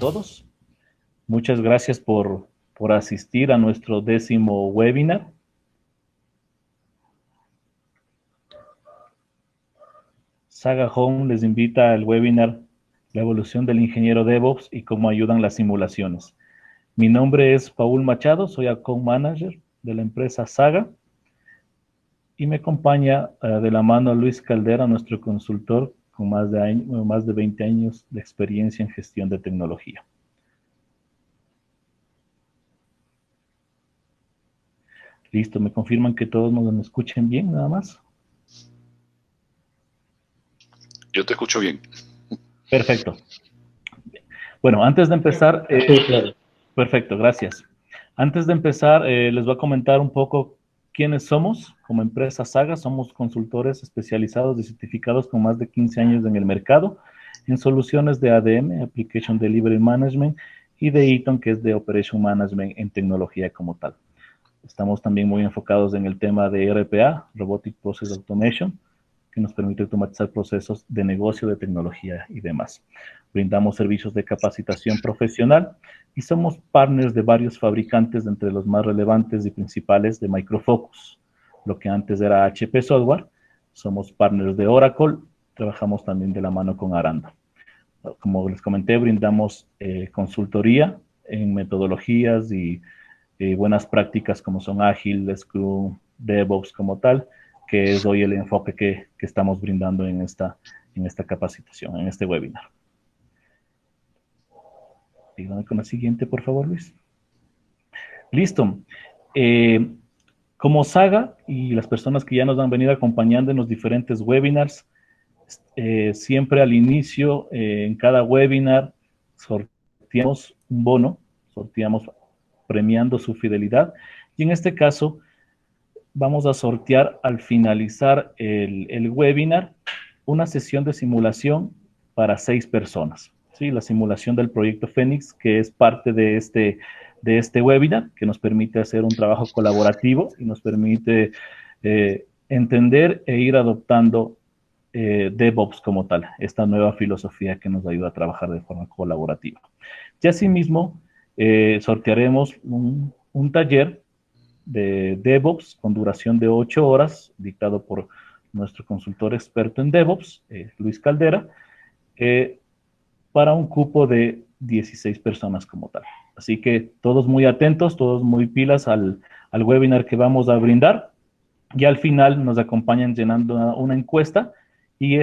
todos. Muchas gracias por asistir a nuestro 10º webinar. Saga Home les invita al webinar La evolución del ingeniero DevOps y cómo ayudan las simulaciones. Mi nombre es Paul Machado, soy Account Manager de la empresa Saga y me acompaña de la mano Luis Caldera, nuestro consultor con más de 20 años de experiencia en gestión de tecnología. Listo, me confirman que todos nos escuchen bien, nada más. Yo te escucho bien. Perfecto. Bueno, antes de empezar... Sí, claro. Perfecto, gracias. Antes de empezar, les voy a comentar un poco quiénes somos. Como empresa Saga, somos consultores especializados y certificados con más de 15 años en el mercado, en soluciones de ADM, Application Delivery Management, y de Eaton, que es de Operation Management en tecnología como tal. Estamos también muy enfocados en el tema de RPA, Robotic Process Automation, que nos permite automatizar procesos de negocio, de tecnología y demás. Brindamos servicios de capacitación profesional y somos partners de varios fabricantes, entre los más relevantes y principales de Micro Focus, lo que antes era HP Software. Somos partners de Oracle, trabajamos también de la mano con Aranda. Como les comenté, brindamos consultoría en metodologías y buenas prácticas como son Ágil, Scrum, DevOps como tal, que es hoy el enfoque que estamos brindando en esta capacitación, en este webinar. Díganme con la siguiente, por favor, Luis. Listo. Como Saga y las personas que ya nos han venido acompañando en los diferentes webinars, siempre al inicio, en cada webinar, sorteamos un bono, sorteamos premiando su fidelidad, y en este caso vamos a sortear al finalizar el webinar una sesión de simulación para 6 personas. ¿Sí? La simulación del proyecto Fénix, que es parte de este webinar, que nos permite hacer un trabajo colaborativo y nos permite entender e ir adoptando DevOps como tal, esta nueva filosofía que nos ayuda a trabajar de forma colaborativa. Y asimismo, sortearemos un taller de DevOps con duración de 8 horas, dictado por nuestro consultor experto en DevOps, Luis Caldera, para un cupo de 16 personas como tal. Así que todos muy atentos, todos muy pilas al webinar que vamos a brindar, y al final nos acompañan llenando una encuesta, y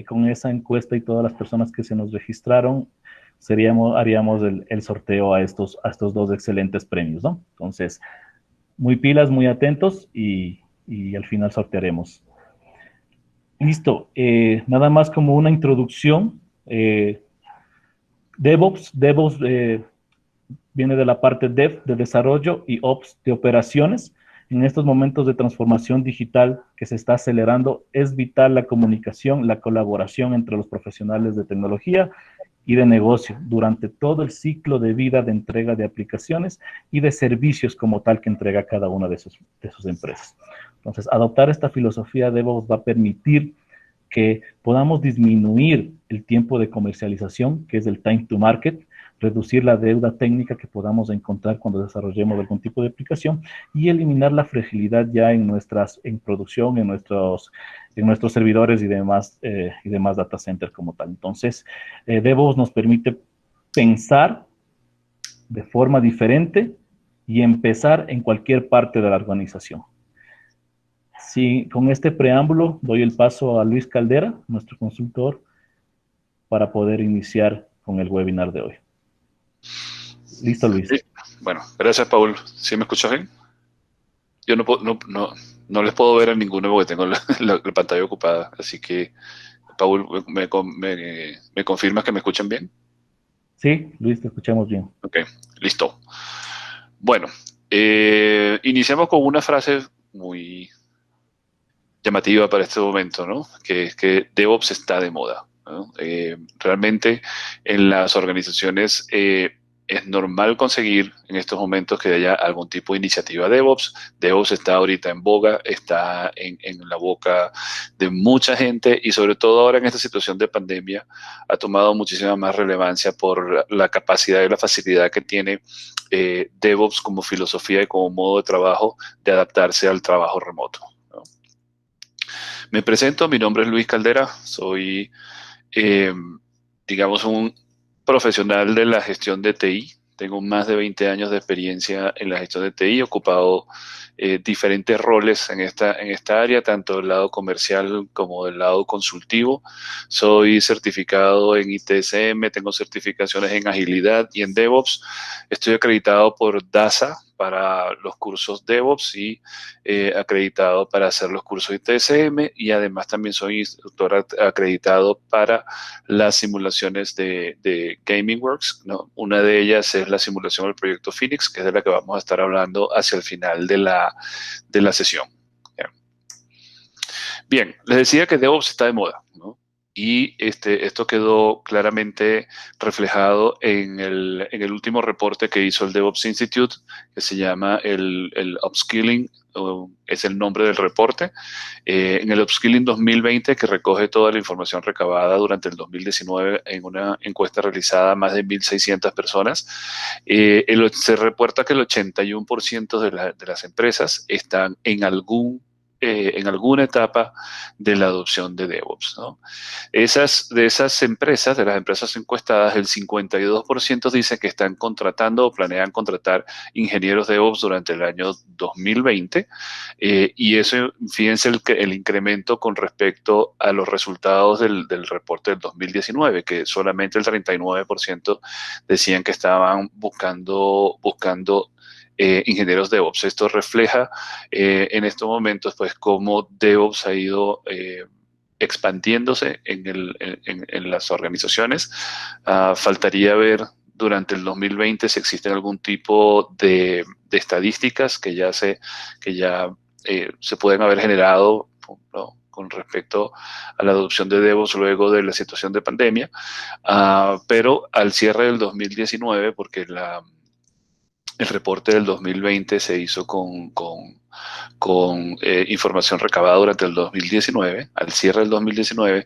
con esa encuesta y todas las personas que se nos registraron, haríamos el sorteo a estos 2 excelentes premios, ¿no? Entonces, muy pilas, muy atentos y al final sortearemos. Listo, nada más como una introducción. DevOps viene de la parte Dev, de desarrollo, y Ops, de operaciones. En estos momentos de transformación digital que se está acelerando, es vital la comunicación, la colaboración entre los profesionales de tecnología y de negocio durante todo el ciclo de vida de entrega de aplicaciones y de servicios como tal que entrega cada una de sus empresas. Entonces, adoptar esta filosofía de DevOps va a permitir que podamos disminuir el tiempo de comercialización, que es el time to market, reducir la deuda técnica que podamos encontrar cuando desarrollemos algún tipo de aplicación, y eliminar la fragilidad ya en producción, en nuestros servidores y demás data centers como tal. Entonces, DevOps nos permite pensar de forma diferente y empezar en cualquier parte de la organización. Sí, con este preámbulo doy el paso a Luis Caldera, nuestro consultor, para poder iniciar con el webinar de hoy. Listo, Luis. Sí. Bueno, gracias, Paul. ¿Sí me escuchas bien? Yo no les puedo ver a ninguno porque tengo la pantalla ocupada, así que, Paul, ¿me confirmas que me escuchan bien? Sí, Luis, te escuchamos bien. Ok, listo. Bueno, iniciamos con una frase muy llamativa para este momento, ¿no? Que es que DevOps está de moda, ¿no? Realmente en las organizaciones es normal conseguir en estos momentos que haya algún tipo de iniciativa DevOps. DevOps está ahorita en boga, está en la boca de mucha gente y sobre todo ahora en esta situación de pandemia ha tomado muchísima más relevancia por la capacidad y la facilidad que tiene DevOps como filosofía y como modo de trabajo de adaptarse al trabajo remoto, ¿no? Me presento, mi nombre es Luis Caldera, soy, eh, digamos, un profesional de la gestión de TI. Tengo más de 20 años de experiencia en la gestión de TI, he ocupado diferentes roles en esta área, tanto del lado comercial como del lado consultivo. Soy certificado en ITSM, tengo certificaciones en agilidad y en DevOps. Estoy acreditado por DASA para los cursos DevOps y acreditado para hacer los cursos ITSM, y además también soy instructor acreditado para las simulaciones de GamingWorks, ¿no? Una de ellas es la simulación del proyecto Phoenix, que es de la que vamos a estar hablando hacia el final de la sesión. Bien, les decía que DevOps está de moda, ¿no? Y esto quedó claramente reflejado en el último reporte que hizo el DevOps Institute, que se llama el Upskilling, es el nombre del reporte. En el Upskilling 2020, que recoge toda la información recabada durante el 2019 en una encuesta realizada a más de 1.600 personas, se reporta que el 81% de las empresas están en alguna etapa de la adopción de DevOps, ¿no? De esas empresas, de las empresas encuestadas, el 52% dice que están contratando o planean contratar ingenieros DevOps durante el año 2020, y eso, fíjense el incremento con respecto a los resultados del reporte del 2019, que solamente el 39% decían que estaban buscando ingenieros DevOps. Esto refleja en estos momentos pues cómo DevOps ha ido expandiéndose en las organizaciones. Faltaría ver durante el 2020 si existen algún tipo de estadísticas que ya se pueden haber generado, ¿no?, con respecto a la adopción de DevOps luego de la situación de pandemia. Pero al cierre del 2019, porque el reporte del 2020 se hizo con información recabada durante el 2019. Al cierre del 2019,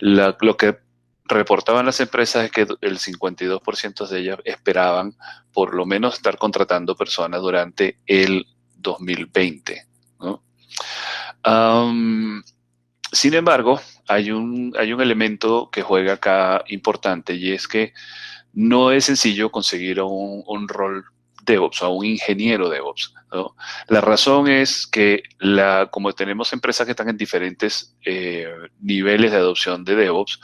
lo que reportaban las empresas es que el 52% de ellas esperaban por lo menos estar contratando personas durante el 2020, ¿no? Sin embargo, hay un elemento que juega acá importante, y es que no es sencillo conseguir un rol DevOps, a un ingeniero DevOps, ¿no? La razón es que como tenemos empresas que están en diferentes niveles de adopción de DevOps,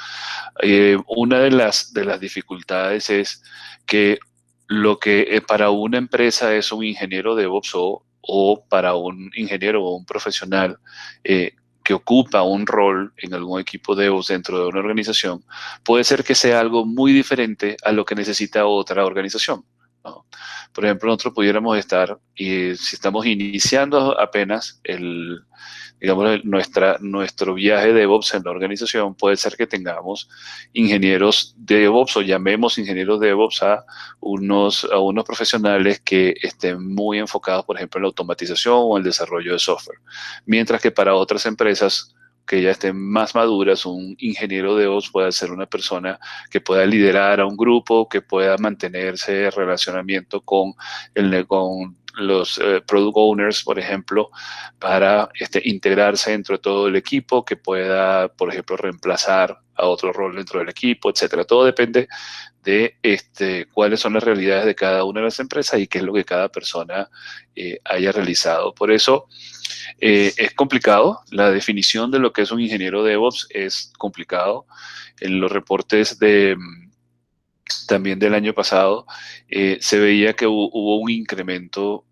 una de las dificultades es que lo que para una empresa es un ingeniero DevOps o para un ingeniero o un profesional que ocupa un rol en algún equipo DevOps dentro de una organización, puede ser que sea algo muy diferente a lo que necesita otra organización, ¿no? Por ejemplo, nosotros pudiéramos estar, y si estamos iniciando apenas digamos, nuestro viaje de DevOps en la organización, puede ser que tengamos ingenieros DevOps, o llamemos ingenieros DevOps a unos profesionales que estén muy enfocados, por ejemplo, en la automatización o el desarrollo de software. Mientras que para otras empresas que ya estén más maduras, un ingeniero DevOps puede ser una persona que pueda liderar a un grupo, que pueda mantenerse en relacionamiento con los product owners, por ejemplo, para integrarse dentro de todo el equipo, que pueda, por ejemplo, reemplazar a otro rol dentro del equipo, etcétera. Todo depende de cuáles son las realidades de cada una de las empresas y qué es lo que cada persona haya realizado. Por eso es complicado. La definición de lo que es un ingeniero DevOps es complicado. En los reportes también del año pasado, se veía que hubo un incremento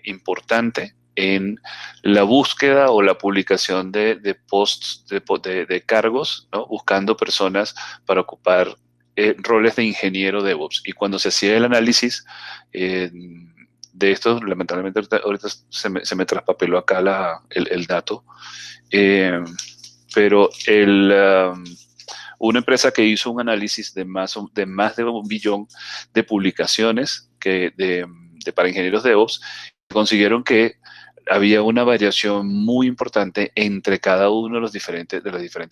importante en la búsqueda o la publicación de posts de cargos, ¿no?, buscando personas para ocupar roles de ingeniero DevOps. Y cuando se hacía el análisis de esto, lamentablemente ahorita se me traspapeló acá el dato, pero una empresa que hizo un análisis de más de 1 billón de publicaciones para ingenieros DevOps, consiguieron que había una variación muy importante entre cada uno de las diferentes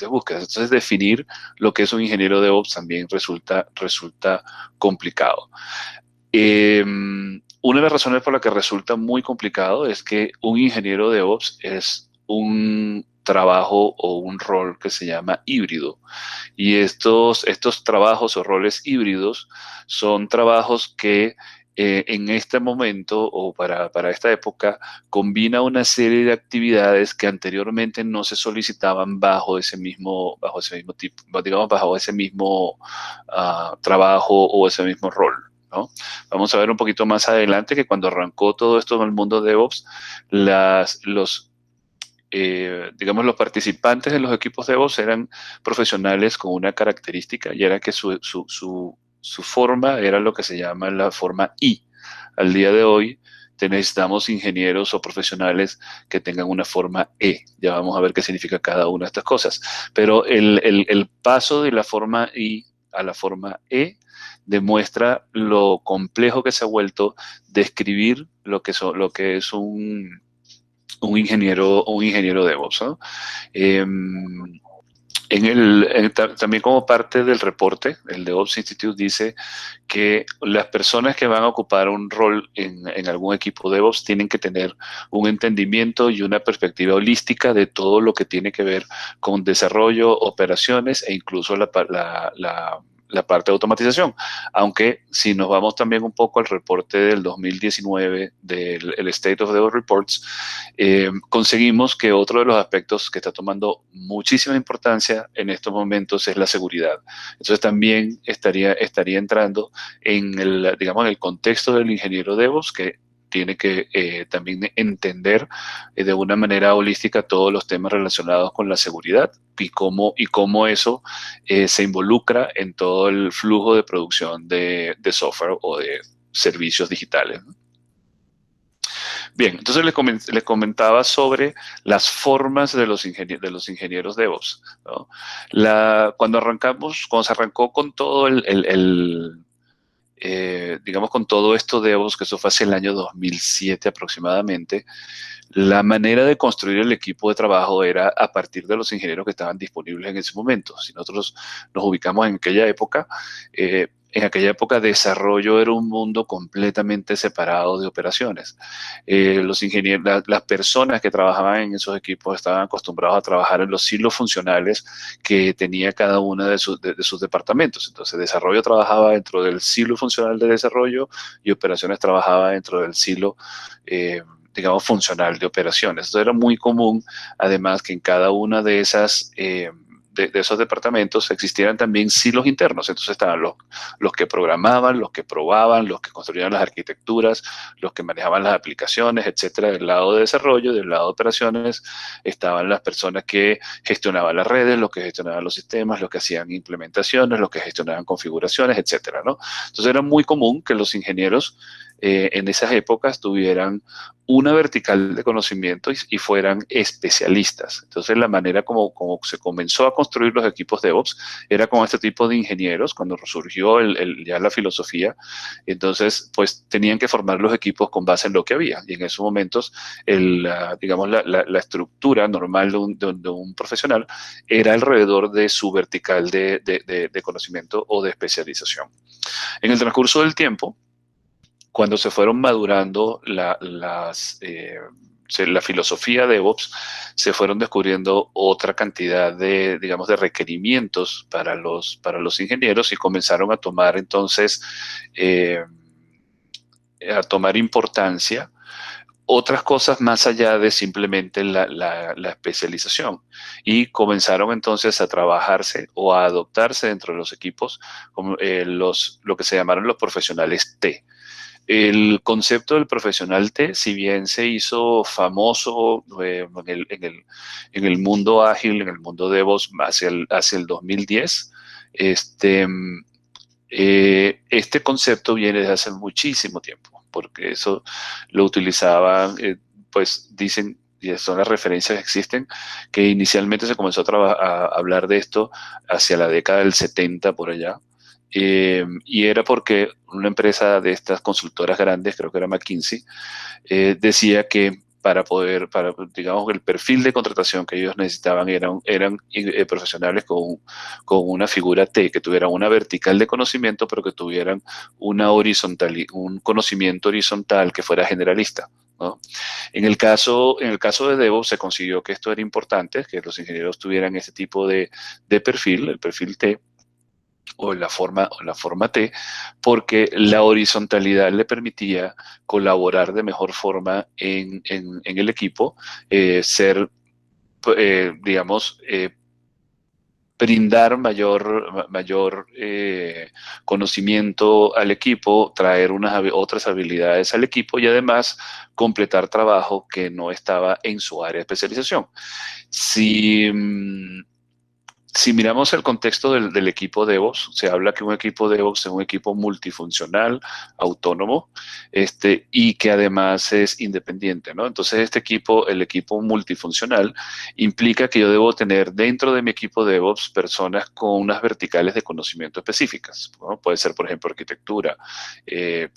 búsquedas. Entonces, definir lo que es un ingeniero DevOps también resulta complicado. Una de las razones por la que resulta muy complicado es que un ingeniero DevOps es un trabajo o un rol que se llama híbrido. Y estos trabajos o roles híbridos son trabajos que en este momento o para esta época combina una serie de actividades que anteriormente no se solicitaban bajo ese mismo tipo, digamos, bajo ese mismo trabajo o ese mismo rol, ¿no? Vamos a ver un poquito más adelante que cuando arrancó todo esto en el mundo de DevOps, digamos, los participantes de los equipos DevOps eran profesionales con una característica y era que su forma era lo que se llama la forma I. Al día de hoy necesitamos ingenieros o profesionales que tengan una forma E. Ya vamos a ver qué significa cada una de estas cosas. Pero el paso de la forma I a la forma E demuestra lo complejo que se ha vuelto describir lo que es un ingeniero DevOps, ¿no? También como parte del reporte, el DevOps Institute dice que las personas que van a ocupar un rol en algún equipo DevOps tienen que tener un entendimiento y una perspectiva holística de todo lo que tiene que ver con desarrollo, operaciones e incluso la parte de automatización. Aunque si nos vamos también un poco al reporte del 2019 del State of DevOps Reports, conseguimos que otro de los aspectos que está tomando muchísima importancia en estos momentos es la seguridad. Entonces también estaría entrando digamos, en el contexto del ingeniero DevOps, que tiene que también entender de una manera holística todos los temas relacionados con la seguridad y cómo eso se involucra en todo el flujo de producción de software o de servicios digitales, ¿no? Bien, entonces les comentaba sobre las formas de los ingenieros DevOps, ¿no? Cuando se arrancó con todo digamos, con todo esto DevOps, que eso fue hacia el año 2007 aproximadamente, la manera de construir el equipo de trabajo era a partir de los ingenieros que estaban disponibles en ese momento. Si nosotros nos ubicamos en aquella época desarrollo era un mundo completamente separado de operaciones. Los ingenieros, las personas que trabajaban en esos equipos estaban acostumbrados a trabajar en los silos funcionales que tenía cada uno de sus departamentos. Entonces, desarrollo trabajaba dentro del silo funcional de desarrollo y operaciones trabajaba dentro del silo digamos, funcional de operaciones. Entonces era muy común, además, que en cada una de esos departamentos existieran también silos internos. Entonces estaban los que programaban, los que probaban, los que construían las arquitecturas, los que manejaban las aplicaciones, etcétera. Del lado de desarrollo, del lado de operaciones, estaban las personas que gestionaban las redes, los que gestionaban los sistemas, los que hacían implementaciones, los que gestionaban configuraciones, etcétera, ¿no? Entonces era muy común que los ingenieros en esas épocas tuvieran una vertical de conocimiento y fueran especialistas. Entonces, la manera como se comenzó a construir los equipos DevOps era con este tipo de ingenieros, cuando surgió ya la filosofía. Entonces, pues tenían que formar los equipos con base en lo que había. Y en esos momentos, digamos, la estructura normal de un profesional era alrededor de su vertical de conocimiento o de especialización. En el transcurso del tiempo, cuando se fueron madurando la filosofía de DevOps, se fueron descubriendo otra cantidad digamos, de requerimientos para los ingenieros y comenzaron a tomar entonces, a tomar importancia otras cosas más allá de simplemente la especialización. Y comenzaron entonces a trabajarse o a adoptarse dentro de los equipos como, lo que se llamaron los profesionales T. El concepto del profesional T, si bien se hizo famoso en el mundo ágil, en el mundo DevOps hacia el 2010, este concepto viene desde hace muchísimo tiempo, porque eso lo utilizaban, pues dicen y son las referencias que existen, que inicialmente se comenzó a hablar de esto hacia la década del 70 por allá. Y era porque una empresa de estas consultoras grandes, creo que era McKinsey, decía que digamos, el perfil de contratación que ellos necesitaban eran profesionales con una figura T, que tuvieran una vertical de conocimiento, pero que tuvieran un conocimiento horizontal que fuera generalista, ¿no? En el caso de DevOps se consiguió que esto era importante, que los ingenieros tuvieran ese tipo de perfil, el perfil T, o la forma T, porque la horizontalidad le permitía colaborar de mejor forma en el equipo, digamos, brindar mayor conocimiento al equipo, traer otras habilidades al equipo y además completar trabajo que no estaba en su área de especialización. Si miramos el contexto del equipo DevOps, se habla que un equipo DevOps es un equipo multifuncional, autónomo, y que además es independiente, ¿no? Entonces, el equipo multifuncional, implica que yo debo tener dentro de mi equipo DevOps personas con unas verticales de conocimiento específicas, ¿no? Puede ser, por ejemplo, arquitectura,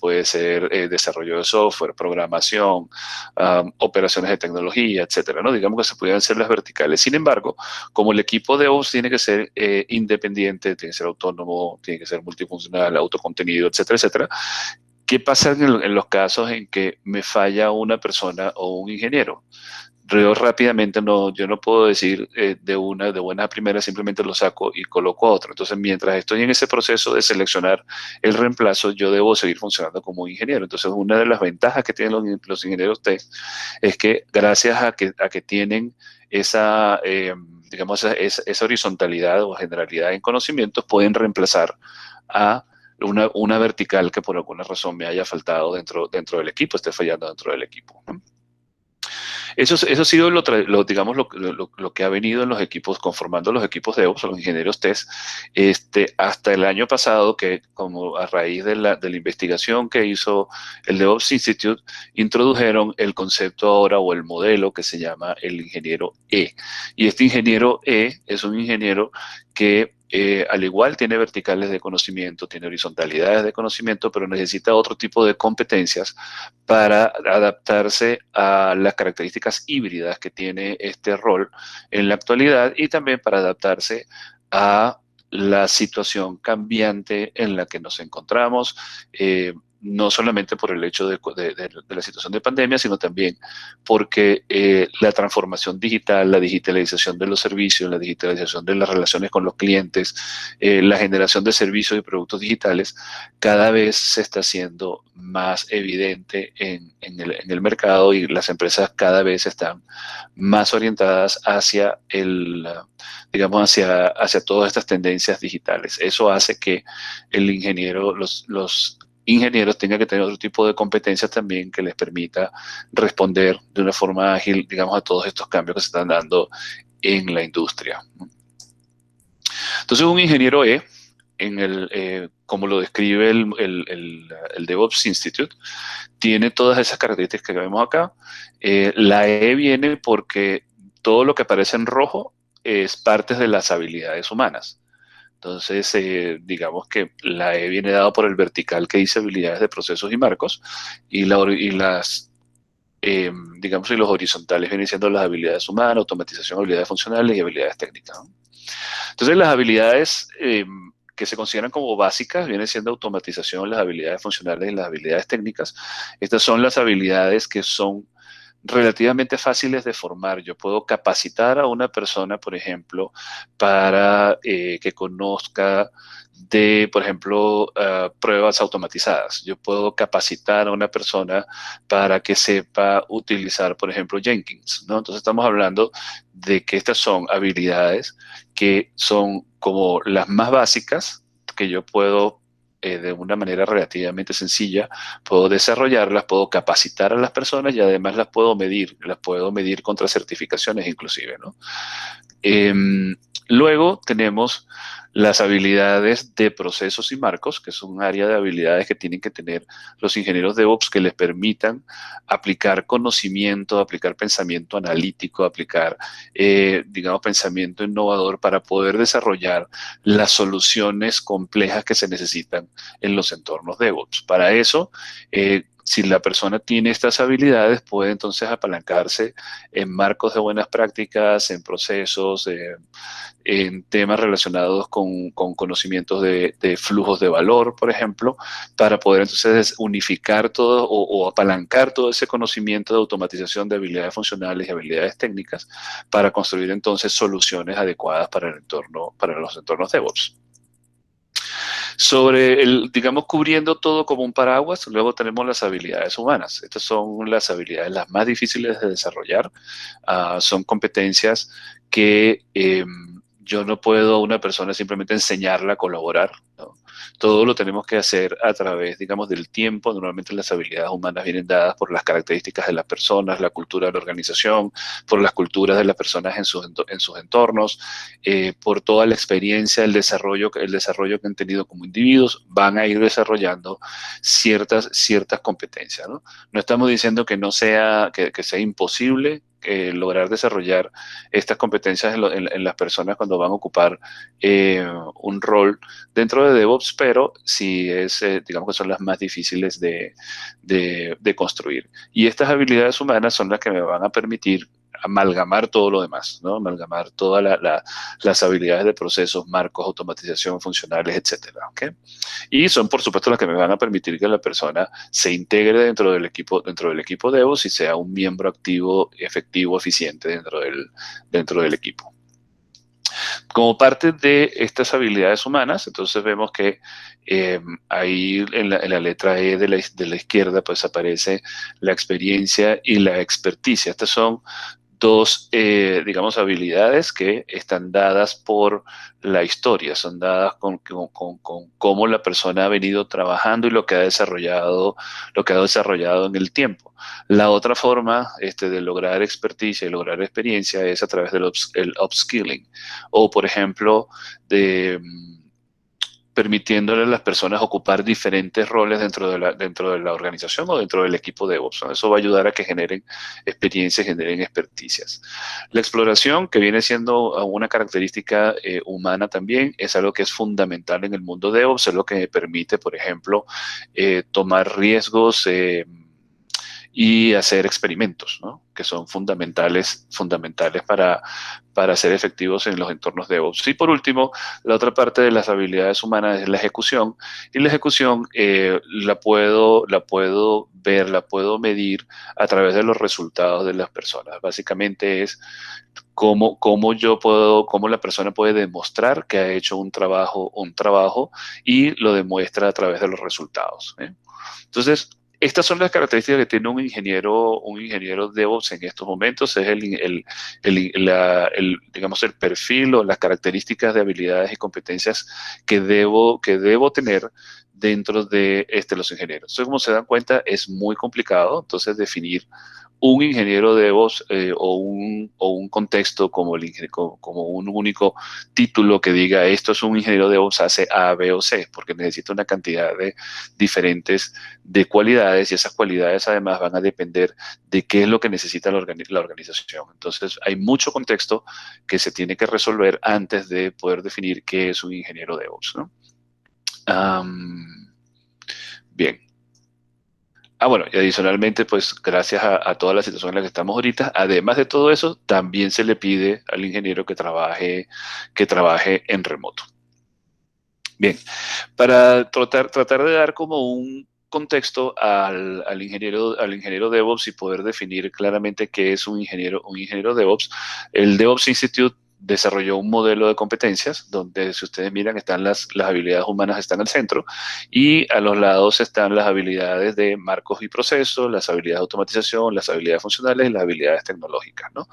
puede ser desarrollo de software, programación, operaciones de tecnología, etcétera, ¿no? Digamos que se pudieran ser las verticales. Sin embargo, como el equipo DevOps tiene que ser independiente, tiene que ser autónomo, tiene que ser multifuncional, autocontenido, etcétera, etcétera. ¿Qué pasa en los casos en que me falla una persona o un ingeniero? Yo rápidamente yo no puedo decir de buena a primera, simplemente lo saco y coloco a otro. Entonces, mientras estoy en ese proceso de seleccionar el reemplazo, yo debo seguir funcionando como ingeniero. Entonces, una de las ventajas que tienen los ingenieros tech es que gracias a que tienen esa, digamos, esa horizontalidad o generalidad en conocimientos, pueden reemplazar a una vertical que por alguna razón me haya faltado dentro del equipo, esté fallando dentro del equipo, ¿no? Eso ha sido digamos, lo que ha venido en los equipos, conformando los equipos de DevOps, los ingenieros test, hasta el año pasado, que como a raíz de la investigación que hizo el DevOps Institute, introdujeron el concepto ahora o el modelo que se llama el ingeniero E. Y este ingeniero E es un ingeniero que al igual tiene verticales de conocimiento, tiene horizontalidades de conocimiento, pero necesita otro tipo de competencias para adaptarse a las características híbridas que tiene este rol en la actualidad y también para adaptarse a la situación cambiante en la que nos encontramos, no solamente por el hecho de la situación de pandemia, sino también porque la transformación digital, la digitalización de los servicios, la digitalización de las relaciones con los clientes, la generación de servicios y productos digitales, cada vez se está haciendo más evidente en el mercado y las empresas cada vez están más orientadas digamos, hacia todas estas tendencias digitales. Eso hace que los ingenieros tengan que tener otro tipo de competencias también que les permita responder de una forma ágil, digamos, a todos estos cambios que se están dando en la industria. Entonces, un ingeniero como lo describe el DevOps Institute, tiene todas esas características que vemos acá. La E viene porque todo lo que aparece en rojo es parte de las habilidades humanas. Entonces, digamos que la E viene dado por el vertical que dice habilidades de procesos y marcos, y digamos, y los horizontales vienen siendo las habilidades humanas, automatización, habilidades funcionales y habilidades técnicas, ¿no? Entonces, las habilidades que se consideran como básicas vienen siendo automatización, las habilidades funcionales y las habilidades técnicas. Estas son las habilidades que son relativamente fáciles de formar. Yo puedo capacitar a una persona, por ejemplo, para que conozca por ejemplo, pruebas automatizadas. Yo puedo capacitar a una persona para que sepa utilizar, por ejemplo, Jenkins, ¿no? Entonces estamos hablando de que estas son habilidades que son como las más básicas que yo puedo de una manera relativamente sencilla, puedo desarrollarlas, puedo capacitar a las personas y además las puedo medir contra certificaciones inclusive, ¿no? Luego tenemos las habilidades de procesos y marcos, que es un área de habilidades que tienen que tener los ingenieros DevOps que les permitan aplicar conocimiento, aplicar pensamiento analítico, aplicar, digamos, pensamiento innovador para poder desarrollar las soluciones complejas que se necesitan en los entornos DevOps. Para eso, si la persona tiene estas habilidades, puede entonces apalancarse en marcos de buenas prácticas, en procesos, en temas relacionados con conocimientos de flujos de valor, por ejemplo, para poder entonces unificar todo o apalancar todo ese conocimiento de automatización de habilidades funcionales y habilidades técnicas para construir entonces soluciones adecuadas para el entorno, para los entornos DevOps. Sobre digamos, cubriendo todo como un paraguas, luego tenemos las habilidades humanas. Estas son las habilidades las más difíciles de desarrollar. Son competencias que yo no puedo a una persona simplemente enseñarla a colaborar, ¿no? Todo lo tenemos que hacer a través, digamos, del tiempo. Normalmente las habilidades humanas vienen dadas por las características de las personas, la cultura de la organización, por las culturas de las personas en sus entornos, por toda la experiencia, el desarrollo que han tenido como individuos, van a ir desarrollando ciertas competencias, ¿no? No estamos diciendo que no sea, que sea imposible lograr desarrollar estas competencias en las personas cuando van a ocupar un rol dentro de DevOps, pero sí digamos que son las más difíciles de construir. Y estas habilidades humanas son las que me van a permitir amalgamar todo lo demás, ¿no? Amalgamar todas las habilidades de procesos, marcos, automatización, funcionales, etcétera, ¿okay? Y son, por supuesto, las que me van a permitir que la persona se integre dentro del equipo DevOps y sea un miembro activo, efectivo, eficiente dentro del equipo. Como parte de estas habilidades humanas, entonces vemos que ahí en la letra E de la izquierda pues aparece la experiencia y la experticia. Estas son dos, digamos, habilidades que están dadas por la historia, son dadas con cómo la persona ha venido trabajando y lo que ha desarrollado en el tiempo. La otra forma de lograr experticia y lograr experiencia es a través del upskilling, o por ejemplo, permitiéndole a las personas ocupar diferentes roles dentro de la organización o dentro del equipo de DevOps. Eso va a ayudar a que generen experiencias, generen experticias. La exploración, que viene siendo una característica humana también, es algo que es fundamental en el mundo de DevOps, es lo que me permite, por ejemplo, tomar riesgos, y hacer experimentos, ¿no? Que son fundamentales para ser efectivos en los entornos DevOps. Y por último, la otra parte de las habilidades humanas es la ejecución. Y la ejecución la puedo ver, la puedo medir a través de los resultados de las personas. Básicamente es cómo la persona puede demostrar que ha hecho un trabajo y lo demuestra a través de los resultados, ¿eh? Entonces, estas son las características que tiene un ingeniero DevOps en estos momentos. Es digamos, el perfil o las características de habilidades y competencias que debo tener dentro de los ingenieros. Entonces, como se dan cuenta, es muy complicado entonces definir un ingeniero DevOps o un contexto como un único título que diga esto es un ingeniero DevOps, hace A, B o C, porque necesita una cantidad de diferentes de cualidades y esas cualidades además van a depender de qué es lo que necesita la organización. Entonces hay mucho contexto que se tiene que resolver antes de poder definir qué es un ingeniero DevOps, ¿no? Bien. Bueno, y adicionalmente, pues gracias a toda la situación en la que estamos ahorita, además de todo eso, también se le pide al ingeniero que trabaje en remoto. Bien, para tratar de dar como un contexto al ingeniero DevOps y poder definir claramente qué es un ingeniero DevOps, el DevOps Institute desarrolló un modelo de competencias donde, si ustedes miran, están las habilidades humanas están al centro y a los lados están las habilidades de marcos y procesos, las habilidades de automatización, las habilidades funcionales y las habilidades tecnológicas, ¿no?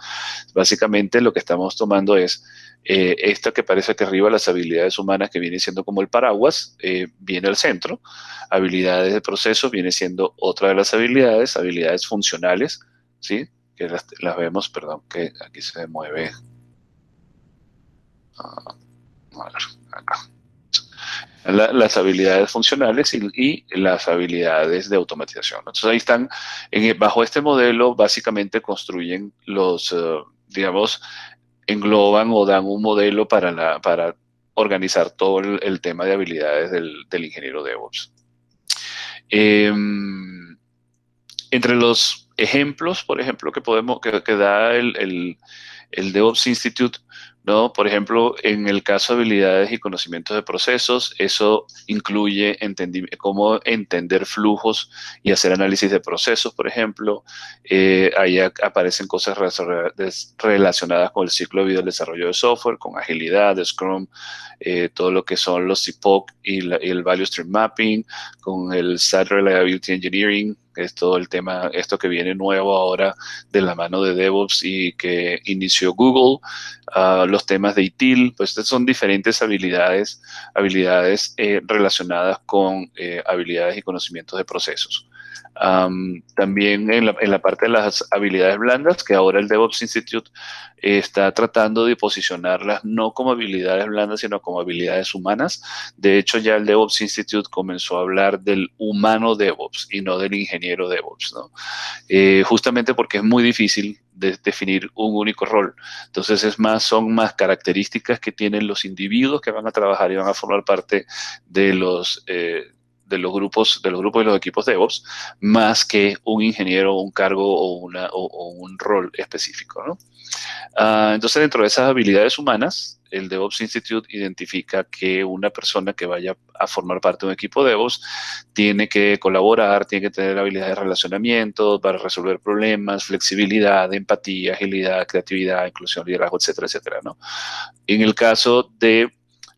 Básicamente lo que estamos tomando es esta que parece que arriba, las habilidades humanas, que viene siendo como el paraguas, viene al centro. Habilidades de procesos viene siendo otra de las habilidades funcionales, ¿sí? Que las vemos, perdón, que aquí se mueve. A ver. acá. Las habilidades funcionales y las habilidades de automatización. Entonces ahí están, bajo este modelo básicamente construyen digamos, engloban o dan un modelo para organizar todo el tema de habilidades del ingeniero DevOps. Entre los ejemplos, por ejemplo, que da el DevOps Institute, ¿no? Por ejemplo, en el caso de habilidades y conocimientos de procesos, eso incluye cómo entender flujos y hacer análisis de procesos, por ejemplo. Ahí aparecen cosas relacionadas con el ciclo de vida del desarrollo de software, con agilidad, Scrum, todo lo que son los CPOC y el Value Stream Mapping, con el Site Reliability Engineering, que es todo el tema, esto que viene nuevo ahora de la mano de DevOps y que inició Google, los temas de ITIL, pues son diferentes habilidades relacionadas con habilidades y conocimientos de procesos. También en la parte de las habilidades blandas, que ahora el DevOps Institute está tratando de posicionarlas no como habilidades blandas, sino como habilidades humanas. De hecho, ya el DevOps Institute comenzó a hablar del humano DevOps y no del ingeniero DevOps, ¿no? Justamente porque es muy difícil definir un único rol. Entonces son más características que tienen los individuos que van a trabajar y van a formar parte de los grupos y los equipos DevOps, más que un ingeniero, un cargo o un rol específico, ¿no? Entonces, dentro de esas habilidades humanas, el DevOps Institute identifica que una persona que vaya a formar parte de un equipo DevOps tiene que colaborar, tiene que tener habilidades de relacionamiento para resolver problemas, flexibilidad, empatía, agilidad, creatividad, inclusión, liderazgo, etcétera, etcétera, ¿no? En el caso de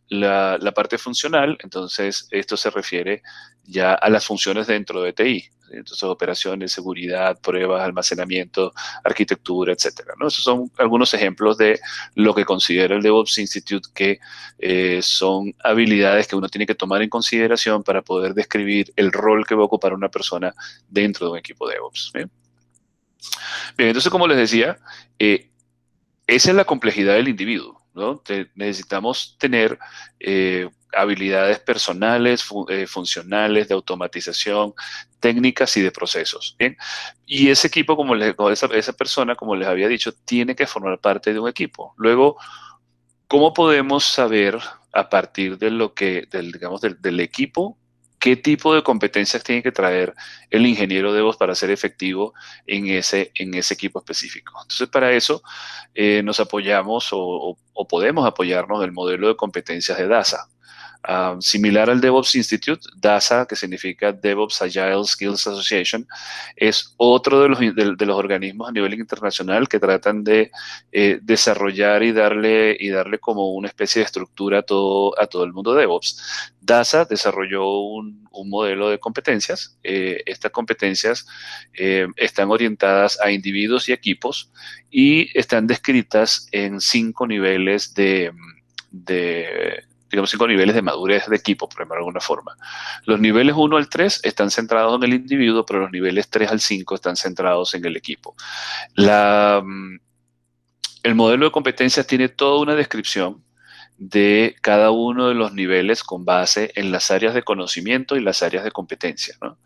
la parte funcional, entonces esto se refiere ya a las funciones dentro de TI. Entonces, operaciones, seguridad, pruebas, almacenamiento, arquitectura, etcétera, ¿no? Esos son algunos ejemplos de lo que considera el DevOps Institute que son habilidades que uno tiene que tomar en consideración para poder describir el rol que va a ocupar una persona dentro de un equipo DevOps. Bien, entonces, como les decía, esa es la complejidad del individuo, ¿no? Necesitamos tener habilidades personales, funcionales, de automatización, técnicas y de procesos, ¿bien? Y ese equipo, esa persona, como les había dicho, tiene que formar parte de un equipo. Luego, ¿cómo podemos saber a partir de digamos, del equipo qué tipo de competencias tiene que traer el ingeniero DevOps para ser efectivo en ese equipo específico? Entonces, para eso nos apoyamos o podemos apoyarnos del modelo de competencias de DASA. Similar al DevOps Institute, DASA, que significa DevOps Agile Skills Association, es otro de los organismos a nivel internacional que tratan de desarrollar y darle como una especie de estructura a todo el mundo DevOps. DASA desarrolló un modelo de competencias. Estas competencias están orientadas a individuos y equipos y están descritas en 5 niveles digamos, 5 niveles de madurez de equipo, por ejemplo, de alguna forma. Los niveles 1 al 3 están centrados en el individuo, pero los niveles 3 al 5 están centrados en el equipo. El modelo de competencias tiene toda una descripción de cada uno de los niveles con base en las áreas de conocimiento y las áreas de competencia, ¿no?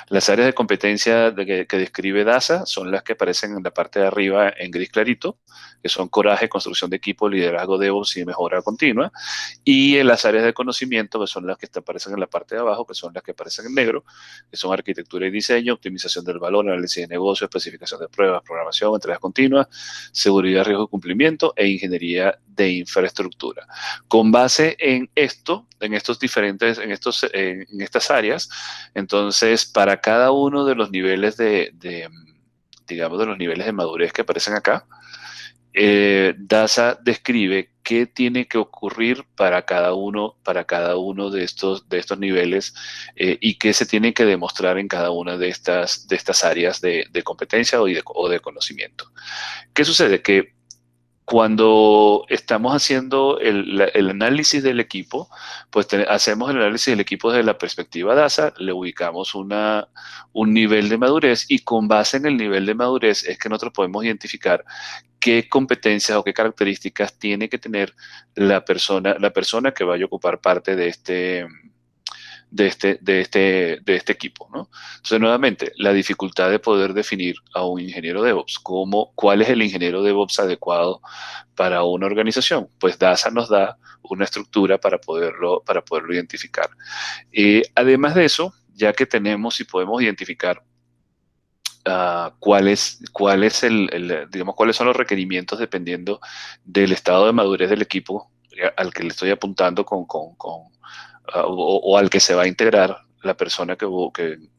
Las áreas de competencia que describe DASA son las que aparecen en la parte de arriba en gris clarito, que son coraje, construcción de equipo, liderazgo, DevOps y mejora continua. Y en las áreas de conocimiento, que son las que aparecen en la parte de abajo, que son las que aparecen en negro, que son arquitectura y diseño, optimización del valor, análisis de negocio, especificación de pruebas, programación, entregas continuas, seguridad, riesgo y cumplimiento e ingeniería de infraestructura. Con base en estas áreas, entonces, para cada uno de los niveles digamos, de los niveles de madurez que aparecen acá, DASA describe qué tiene que ocurrir para cada uno de estos niveles y qué se tiene que demostrar en cada una de estas áreas de competencia o de conocimiento. ¿Qué sucede? Que cuando estamos haciendo el análisis del equipo, pues hacemos el análisis del equipo desde la perspectiva DASA, le ubicamos un nivel de madurez y con base en el nivel de madurez es que nosotros podemos identificar qué competencias o qué características tiene que tener la persona que vaya a ocupar parte de este equipo, ¿no? Entonces, nuevamente, la dificultad de poder definir a un ingeniero DevOps, cuál es el ingeniero DevOps adecuado para una organización, pues DASA nos da una estructura para poderlo identificar. Además de eso, ya que tenemos y podemos identificar digamos, cuáles son los requerimientos dependiendo del estado de madurez del equipo al que le estoy apuntando o al que se va a integrar la persona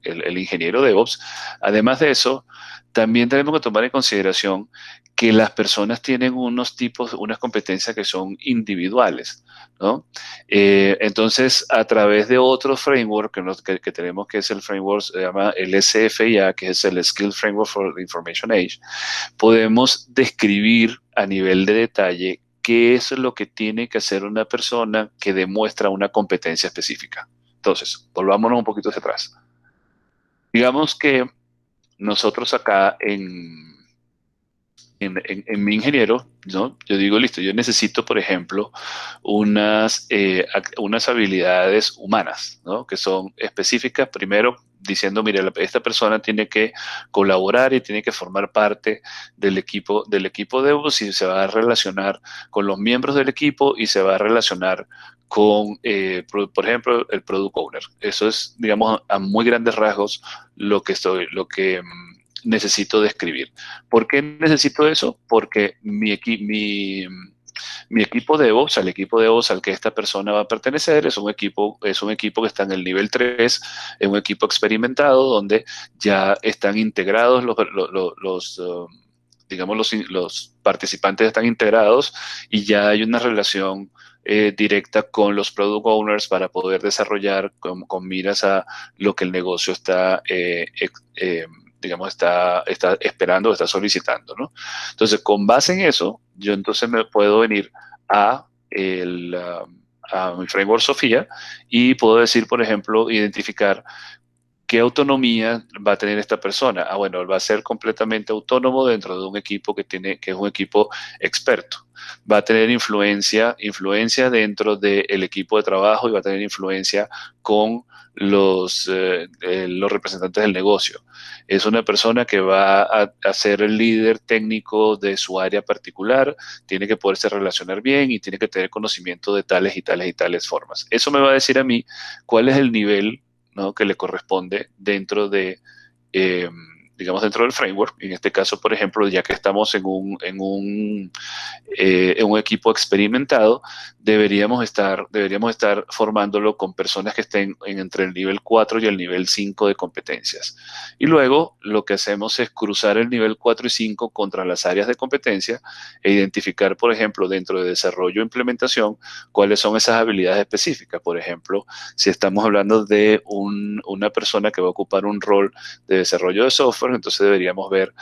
el ingeniero DevOps. Además de eso, también tenemos que tomar en consideración que las personas tienen unas competencias que son individuales, ¿no? Entonces, a través de otro framework que tenemos, que es el framework, se llama el SFIA, que es el Skill Framework for the Information Age, podemos describir a nivel de detalle qué es lo que tiene que hacer una persona que demuestra una competencia específica. Entonces, volvámonos un poquito hacia atrás. Digamos que nosotros acá en mi ingeniero, ¿no? Yo digo, listo, yo necesito, por ejemplo, unas habilidades humanas, ¿no? Que son específicas, primero diciendo, mire, esta persona tiene que colaborar y tiene que formar parte del equipo de DevOps y se va a relacionar con los miembros del equipo y se va a relacionar con, por ejemplo, el Product Owner. Eso es, digamos, a muy grandes rasgos lo que necesito describir. ¿Por qué necesito eso? Porque mi equipo de DevOps, el equipo de DevOps al que esta persona va a pertenecer, es un equipo que está en el nivel 3, es un equipo experimentado donde ya están integrados digamos, los participantes están integrados y ya hay una relación directa con los product owners para poder desarrollar con miras a lo que el negocio digamos, está esperando o está solicitando, ¿no? Entonces, con base en eso, yo entonces me puedo venir a, a mi framework Sofía y puedo decir, por ejemplo, identificar qué autonomía va a tener esta persona. Bueno, él va a ser completamente autónomo dentro de un equipo que es un equipo experto. Va a tener influencia dentro del equipo de trabajo y va a tener influencia con los representantes del negocio. Es una persona que va a ser el líder técnico de su área particular, tiene que poderse relacionar bien y tiene que tener conocimiento de tales y tales y tales formas. Eso me va a decir a mí cuál es el nivel, ¿no?, que le corresponde digamos, dentro del framework. En este caso, por ejemplo, ya que estamos en un equipo experimentado, deberíamos estar formándolo con personas que estén entre el nivel 4 y el nivel 5 de competencias. Y luego lo que hacemos es cruzar el nivel 4 y 5 contra las áreas de competencia e identificar, por ejemplo, dentro de desarrollo e implementación, cuáles son esas habilidades específicas. Por ejemplo, si estamos hablando de una persona que va a ocupar un rol de desarrollo de software, entonces deberíamos ver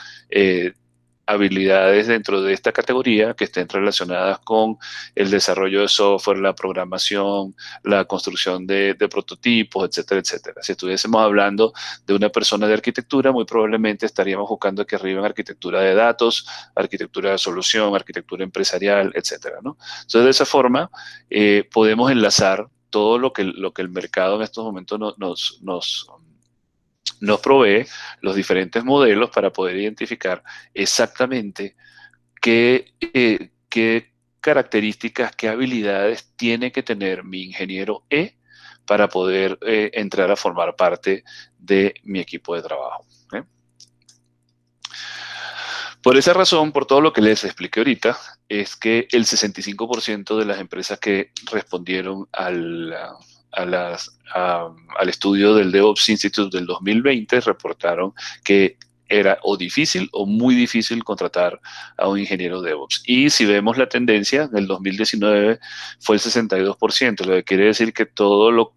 habilidades dentro de esta categoría que estén relacionadas con el desarrollo de software, la programación, la construcción de prototipos, etcétera, etcétera. Si estuviésemos hablando de una persona de arquitectura, muy probablemente estaríamos buscando aquí arriba en arquitectura de datos, arquitectura de solución, arquitectura empresarial, etcétera, ¿no? Entonces, de esa forma, podemos enlazar todo lo que el mercado en estos momentos nos provee, los diferentes modelos para poder identificar exactamente qué características, qué habilidades tiene que tener mi ingeniero para poder entrar a formar parte de mi equipo de trabajo. Por esa razón, por todo lo que les expliqué ahorita, es que el 65% de las empresas que respondieron al estudio del DevOps Institute del 2020 reportaron que era o difícil o muy difícil contratar a un ingeniero DevOps. Y si vemos la tendencia, en el 2019 fue el 62%, lo que quiere decir que todo lo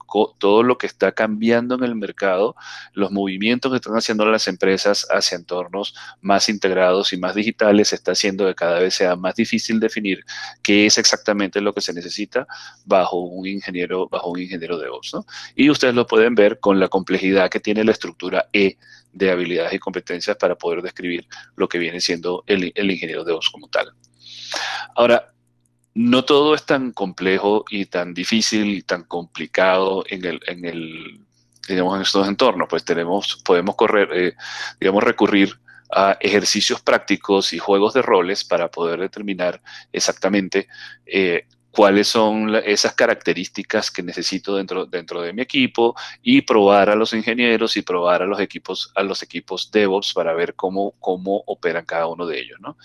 que está cambiando en el mercado, los movimientos que están haciendo las empresas hacia entornos más integrados y más digitales, está haciendo que cada vez sea más difícil definir qué es exactamente lo que se necesita bajo un ingeniero DevOps, ¿no? Y ustedes lo pueden ver con la complejidad que tiene la estructura de habilidades y competencias para poder describir lo que viene siendo el ingeniero DevOps como tal. Ahora, no todo es tan complejo y tan difícil y tan complicado digamos, en estos entornos. Pues podemos recurrir a ejercicios prácticos y juegos de roles para poder determinar exactamente cuáles son esas características que necesito dentro de mi equipo y probar a los ingenieros y probar a los equipos DevOps para ver cómo operan cada uno de ellos, ¿no?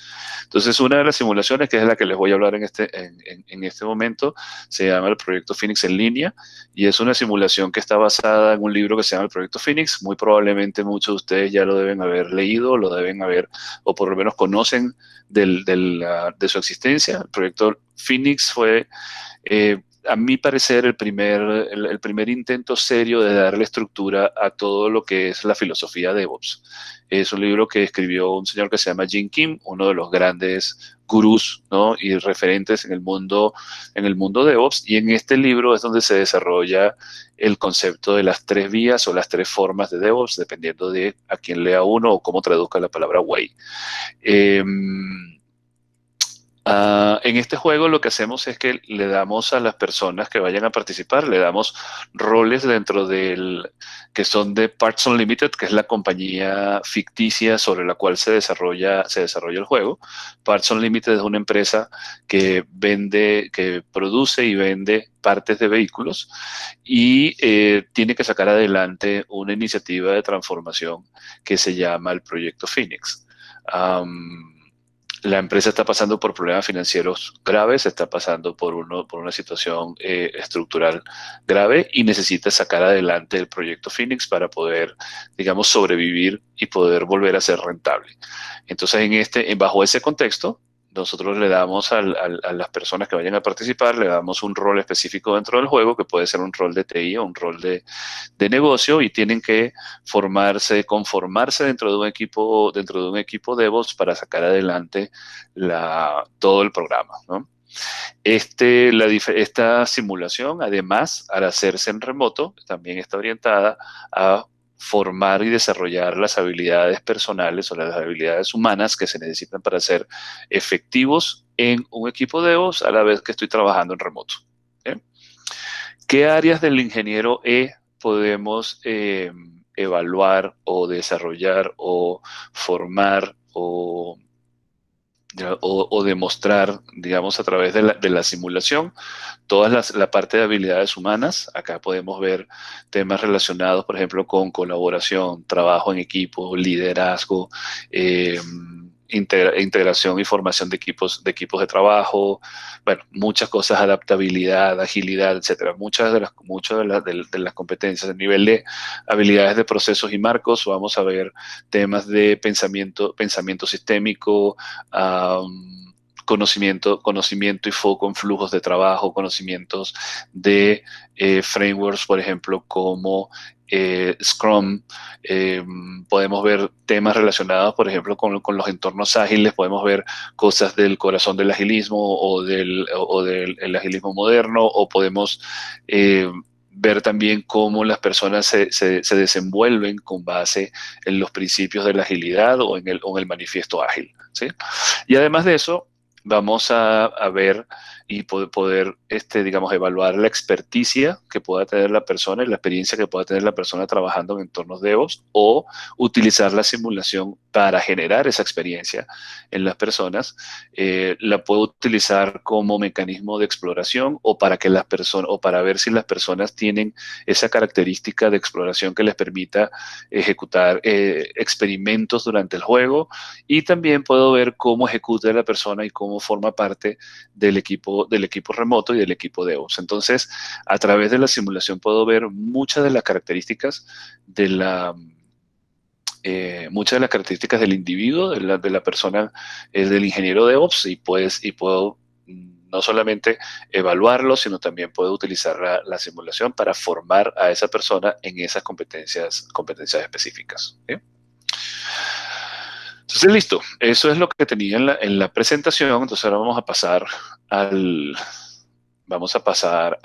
Entonces, una de las simulaciones, que es la que les voy a hablar en este momento, se llama el Proyecto Phoenix en línea, y es una simulación que está basada en un libro que se llama el Proyecto Phoenix. Muy probablemente muchos de ustedes ya lo deben haber leído, lo deben haber, o por lo menos conocen de su existencia. El Proyecto Phoenix fue, a mi parecer, el primer intento serio de darle estructura a todo lo que es la filosofía DevOps. Es un libro que escribió un señor que se llama Jim Kim, uno de los grandes gurús, ¿no?, y referentes en el mundo DevOps, y en este libro es donde se desarrolla el concepto de las 3 vías o las 3 formas de DevOps, dependiendo de a quién lea uno o cómo traduzca la palabra way. En este juego lo que hacemos es que le damos a las personas que vayan a participar, le damos roles dentro que son de Parts Unlimited, que es la compañía ficticia sobre la cual se desarrolla el juego. Parts Unlimited es una empresa que produce y vende partes de vehículos y tiene que sacar adelante una iniciativa de transformación que se llama el Proyecto Phoenix. La empresa está pasando por problemas financieros graves, está pasando por una situación estructural grave y necesita sacar adelante el proyecto Phoenix para poder, digamos, sobrevivir y poder volver a ser rentable. Entonces, bajo ese contexto, nosotros le damos a las personas que vayan a participar, le damos un rol específico dentro del juego, que puede ser un rol de TI o un rol de negocio, y tienen que conformarse dentro de un equipo DevOps para sacar adelante todo el programa, ¿no? Esta simulación, además, al hacerse en remoto, también está orientada a formar y desarrollar las habilidades personales o las habilidades humanas que se necesitan para ser efectivos en un equipo DevOps a la vez que estoy trabajando en remoto. ¿Okay? ¿Qué áreas del ingeniero podemos evaluar o desarrollar o formar o demostrar, digamos, a través de la simulación? La parte de habilidades humanas. Acá podemos ver temas relacionados, por ejemplo, con colaboración, trabajo en equipo, liderazgo, integración y formación de equipos de trabajo, bueno, muchas cosas, adaptabilidad, agilidad, etcétera. Muchas de las competencias. A nivel de habilidades de procesos y marcos, vamos a ver temas de pensamiento sistémico, conocimiento y foco en flujos de trabajo, conocimientos de frameworks, por ejemplo, como Scrum. Podemos ver temas relacionados, por ejemplo, con los entornos ágiles. Podemos ver cosas del corazón del agilismo o del agilismo moderno, o podemos ver también cómo las personas se desenvuelven con base en los principios de la agilidad o en el manifiesto ágil, ¿sí? Y además de eso, vamos a ver y poder digamos, evaluar la experticia que pueda tener la persona y la experiencia que pueda tener la persona trabajando en entornos DevOps, o utilizar la simulación para generar esa experiencia en las personas. La puedo utilizar como mecanismo de exploración o para ver si las personas tienen esa característica de exploración que les permita ejecutar experimentos durante el juego, y también puedo ver cómo ejecuta la persona y cómo forma parte del equipo remoto y del equipo DevOps. Entonces, a través de la simulación puedo ver muchas de las características del individuo, de la persona, del ingeniero DevOps, y puedo no solamente evaluarlo, sino también puedo utilizar la simulación para formar a esa persona en esas competencias específicas. ¿Sí? Entonces, listo. Eso es lo que tenía en la presentación. Entonces, ahora vamos a pasar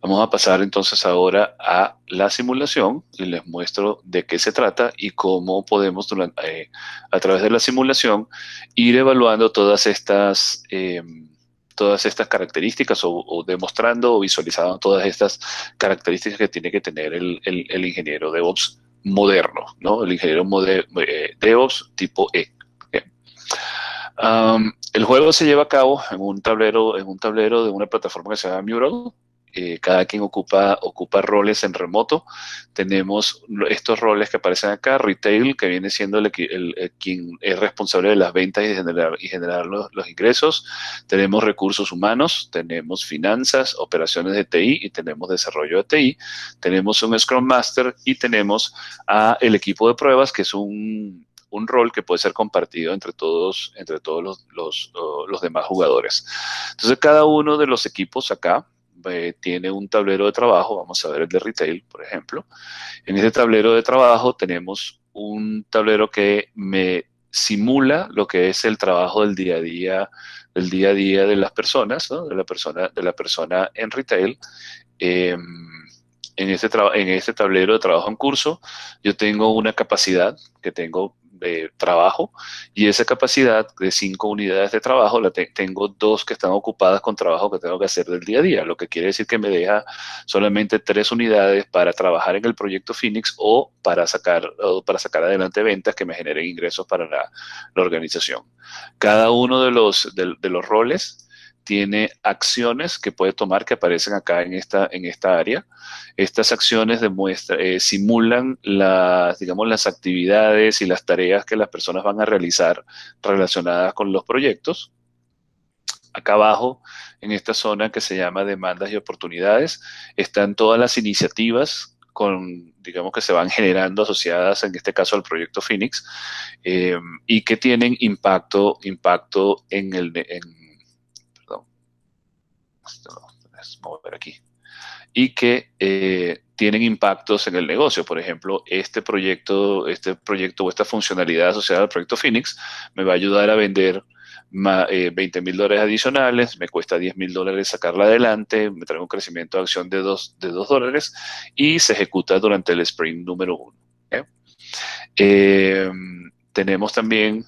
Vamos a pasar entonces ahora a la simulación y les muestro de qué se trata y cómo podemos a través de la simulación ir evaluando todas estas características o demostrando o visualizando todas estas características que tiene que tener el ingeniero DevOps moderno, ¿no? El ingeniero DevOps tipo E. ¿Ok? El juego se lleva a cabo en un tablero de una plataforma que se llama Mural. Cada quien ocupa roles en remoto. Tenemos estos roles que aparecen acá: Retail, que viene siendo quien es responsable de las ventas y generar los ingresos. Tenemos recursos humanos, tenemos finanzas, operaciones de TI y tenemos desarrollo de TI. Tenemos un Scrum Master y tenemos a el equipo de pruebas, que es un rol que puede ser compartido entre todos los demás jugadores. Entonces, cada uno de los equipos acá tiene un tablero de trabajo. Vamos a ver el de Retail, por ejemplo. En este tablero de trabajo tenemos un tablero que me simula lo que es el trabajo del día a día de las personas, ¿no? De la persona en Retail. Eh, en este tablero de trabajo en curso, yo tengo una capacidad que tengo de trabajo, y esa capacidad de 5 unidades de trabajo tengo 2 que están ocupadas con trabajo que tengo que hacer del día a día, lo que quiere decir que me deja solamente 3 unidades para trabajar en el proyecto Phoenix o para sacar adelante ventas que me generen ingresos para la organización. Cada uno de los roles tiene acciones que puede tomar, que aparecen acá en esta área. Estas acciones simulan digamos, las actividades y las tareas que las personas van a realizar relacionadas con los proyectos. Acá abajo, en esta zona que se llama demandas y oportunidades, están todas las iniciativas digamos, que se van generando asociadas, en este caso, al proyecto Phoenix, y que tienen impacto perdón, vamos a ver aquí, y que tienen impactos en el negocio. Por ejemplo, este proyecto o esta funcionalidad asociada al proyecto Phoenix me va a ayudar a vender $20,000 adicionales, me cuesta $10,000 sacarla adelante, me trae un crecimiento de acción de $2 y se ejecuta durante el sprint número 1. Tenemos también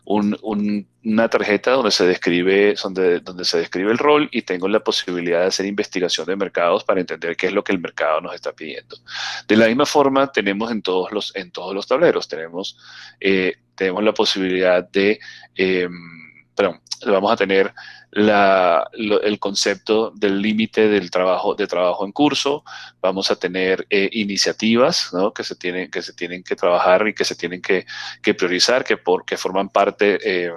una tarjeta donde se describe el rol, y tengo la posibilidad de hacer investigación de mercados para entender qué es lo que el mercado nos está pidiendo. De la misma forma, tenemos en todos los tableros, tenemos la posibilidad vamos a tener el concepto del límite de trabajo en curso. Vamos a tener iniciativas, ¿no? que se tienen que trabajar y que se tienen que priorizar, que forman parte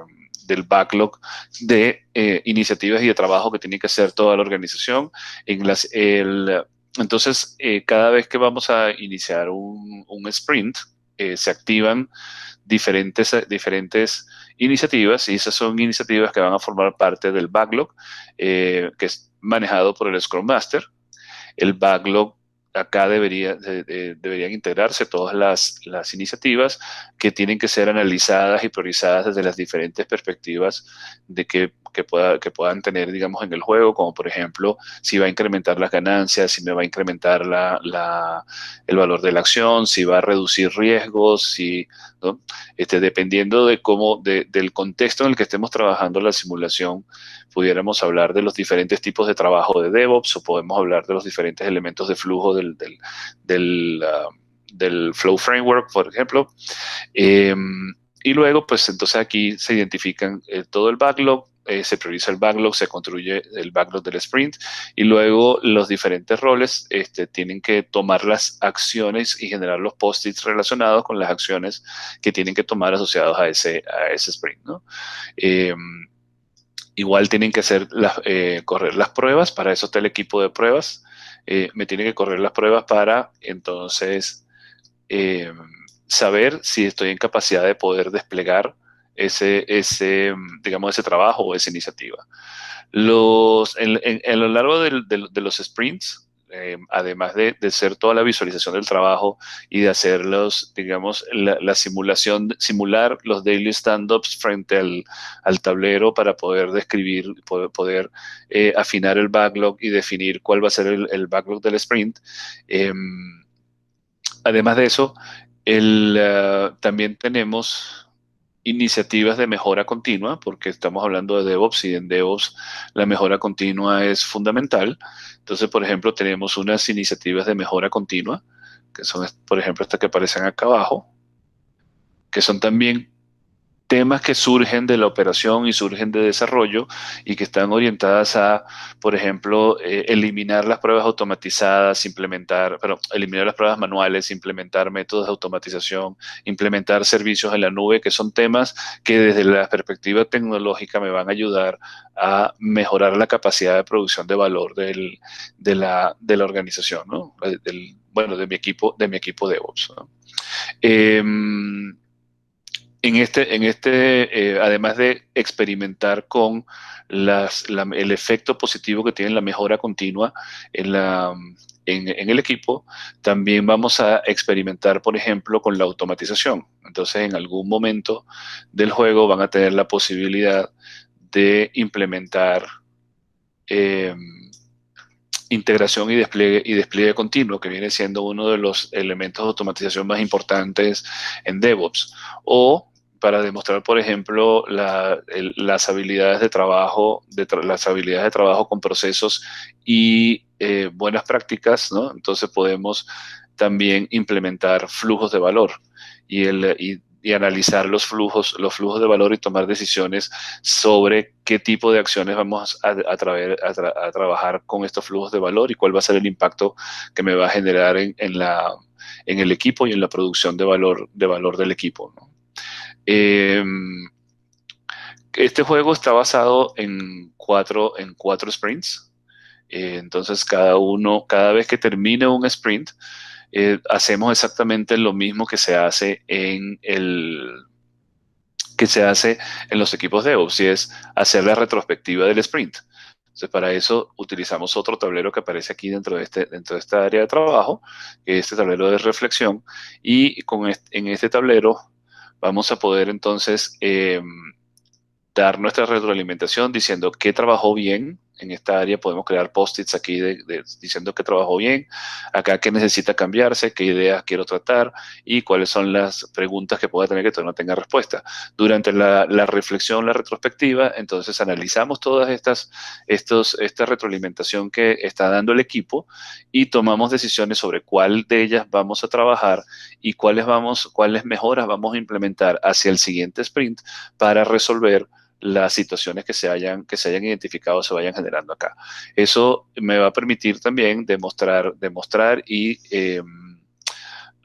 del backlog de iniciativas y de trabajo que tiene que hacer toda la organización. Entonces, cada vez que vamos a iniciar un sprint, se activan diferentes iniciativas, y esas son iniciativas que van a formar parte del backlog, que es manejado por el Scrum Master. El backlog, acá deberían integrarse todas las iniciativas que tienen que ser analizadas y priorizadas desde las diferentes perspectivas de que puedan tener, digamos, en el juego, como por ejemplo, si va a incrementar las ganancias, si me va a incrementar el valor de la acción, si va a reducir riesgos, ¿no? Dependiendo del contexto en el que estemos trabajando la simulación, pudiéramos hablar de los diferentes tipos de trabajo de DevOps, o podemos hablar de los diferentes elementos de flujo del Flow Framework, por ejemplo. Y luego, pues entonces aquí se identifican todo el backlog, se prioriza el backlog, se construye el backlog del sprint, y luego los diferentes roles tienen que tomar las acciones y generar los post-its relacionados con las acciones que tienen que tomar asociados a ese sprint, ¿no? Igual tienen que correr las pruebas. Para eso está el equipo de pruebas. Me tienen que correr las pruebas para entonces saber si estoy en capacidad de poder desplegar digamos, ese trabajo o esa iniciativa. A lo largo de los sprints, además de ser toda la visualización del trabajo y de hacer digamos, la simulación, simular los daily stand-ups frente al tablero para poder describir, poder afinar el backlog y definir cuál va a ser el backlog del sprint. Además de eso, también tenemos iniciativas de mejora continua, porque estamos hablando de DevOps y en DevOps la mejora continua es fundamental. Entonces, por ejemplo, tenemos unas iniciativas de mejora continua, que son, por ejemplo, estas que aparecen acá abajo, que son también temas que surgen de la operación y surgen de desarrollo y que están orientadas a, por ejemplo, eliminar las pruebas automatizadas, eliminar las pruebas manuales, implementar métodos de automatización, implementar servicios en la nube, que son temas que desde la perspectiva tecnológica me van a ayudar a mejorar la capacidad de producción de valor de la organización, ¿no? Bueno, de mi equipo DevOps, ¿no? Además de experimentar con el efecto positivo que tiene la mejora continua en el equipo, también vamos a experimentar, por ejemplo, con la automatización. Entonces, en algún momento del juego van a tener la posibilidad de implementar integración y despliegue continuo, que viene siendo uno de los elementos de automatización más importantes en DevOps. O para demostrar, por ejemplo, las habilidades de trabajo, con procesos y buenas prácticas, ¿no? Entonces podemos también implementar flujos de valor y analizar los flujos de valor y tomar decisiones sobre qué tipo de acciones vamos a trabajar con estos flujos de valor y cuál va a ser el impacto que me va a generar en el equipo y en la producción de valor del equipo, ¿no? Este juego está basado en cuatro sprints. Entonces, cada vez que termine un sprint, hacemos exactamente lo mismo que se hace en los equipos de DevOps, y es hacer la retrospectiva del sprint. Entonces, para eso utilizamos otro tablero que aparece aquí dentro de esta área de trabajo, que es este tablero de reflexión, y en este tablero vamos a poder entonces dar nuestra retroalimentación diciendo qué trabajó bien. En esta área podemos crear post-its aquí diciendo qué trabajó bien, acá qué necesita cambiarse, qué ideas quiero tratar y cuáles son las preguntas que pueda tener que todavía no tenga respuesta. Durante la reflexión, la retrospectiva, entonces analizamos todas esta retroalimentación que está dando el equipo y tomamos decisiones sobre cuál de ellas vamos a trabajar y cuáles mejoras vamos a implementar hacia el siguiente sprint para resolver las situaciones que se hayan identificado se vayan generando acá. Eso me va a permitir también demostrar y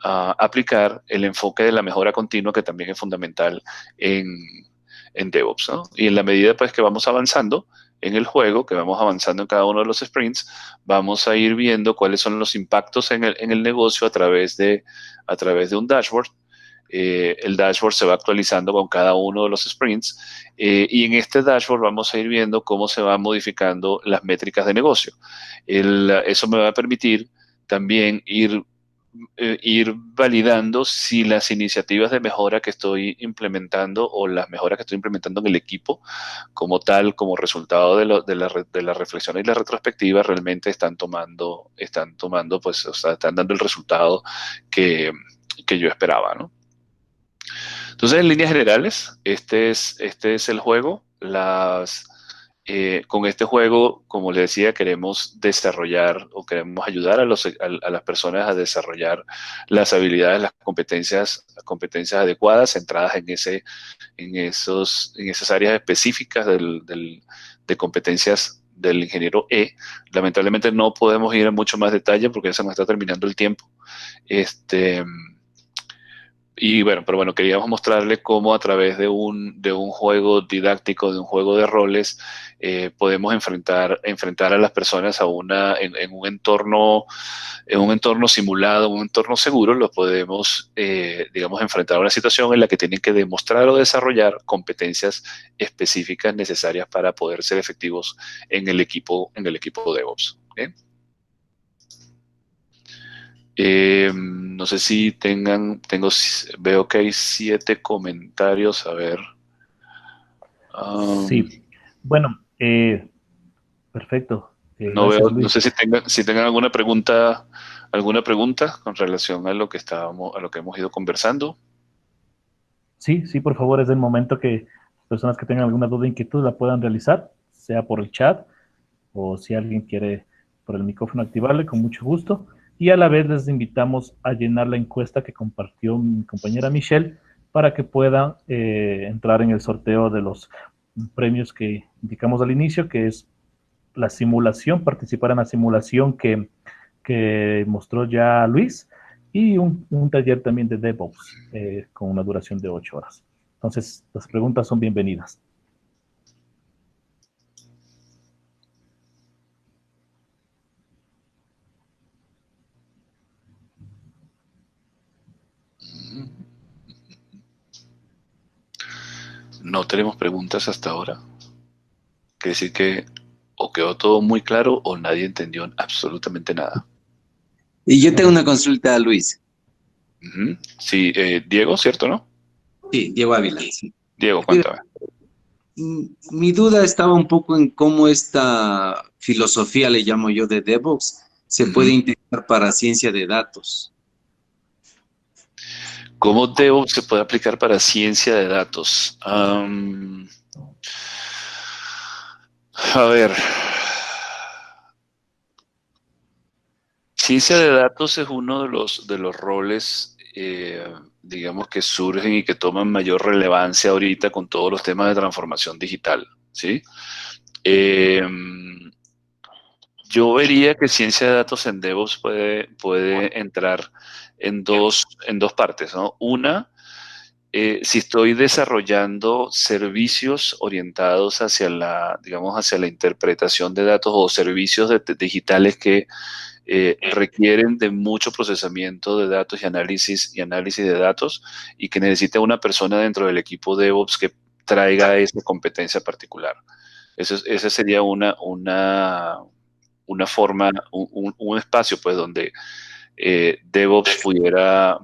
aplicar el enfoque de la mejora continua, que también es fundamental en DevOps, ¿no? Y en la medida pues que vamos avanzando en el juego, que vamos avanzando en cada uno de los sprints, vamos a ir viendo cuáles son los impactos en el negocio a través de un dashboard. El dashboard se va actualizando con cada uno de los sprints y en este dashboard vamos a ir viendo cómo se van modificando las métricas de negocio. Eso me va a permitir también ir validando si las iniciativas de mejora que estoy implementando o las mejoras que estoy implementando en el equipo como tal, como resultado de la reflexión y la retrospectiva, realmente están pues, o sea, están dando el resultado que yo esperaba, ¿no? Entonces, en líneas generales, este es el juego. Con este juego, como les decía, queremos desarrollar o queremos ayudar a las personas a desarrollar las habilidades, las competencias adecuadas, centradas en esas áreas específicas de competencias del ingeniero E. Lamentablemente no podemos ir en mucho más detalle porque ya se nos está terminando el tiempo. Pero bueno, queríamos mostrarle cómo a través de un juego didáctico, de un juego de roles, podemos enfrentar a las personas en un entorno simulado, un entorno seguro. Los podemos, digamos, enfrentar a una situación en la que tienen que demostrar o desarrollar competencias específicas necesarias para poder ser efectivos en el equipo DevOps. ¿Bien? No sé si veo que hay 7 comentarios, a ver. Um, Sí, bueno, perfecto. no Gracias, veo, no sé Luis. si tengan alguna pregunta con relación a lo que a lo que hemos ido conversando. Sí, sí, por favor, es el momento que personas que tengan alguna duda o inquietud la puedan realizar, sea por el chat o si alguien quiere por el micrófono activarle, con mucho gusto. Y a la vez les invitamos a llenar la encuesta que compartió mi compañera Michelle para que puedan entrar en el sorteo de los premios que indicamos al inicio, que es la simulación, participar en la simulación que mostró ya Luis y un taller también de DevOps con una duración de 8 horas. Entonces, las preguntas son bienvenidas. No tenemos preguntas hasta ahora. Quiere decir que o quedó todo muy claro o nadie entendió absolutamente nada. Y yo tengo Correcto. una consulta a Luis. Ujú. Sí, Diego, ¿cierto, no? Sí, Diego Ávila. Sí. Diego, Mira, cuéntame. mi duda estaba un poco en cómo esta filosofía, le llamo yo, de DevOps, se puede Ujú. integrar para ciencia de datos. ¿Cómo DevOps se puede aplicar para ciencia de datos? A ver, ciencia de datos es uno de los roles, digamos, que surgen y que toman mayor relevancia ahorita con todos los temas de transformación digital, ¿sí? Eh, yo vería que ciencia de datos en DevOps puede entrar en dos partes, ¿no? Una, si estoy desarrollando servicios orientados digamos, hacia la interpretación de datos o servicios digitales que requieren de mucho procesamiento de datos y análisis de datos y que necesita una persona dentro del equipo DevOps que traiga esa competencia particular. Esa sería una forma, un espacio, pues, donde DevOps pudiera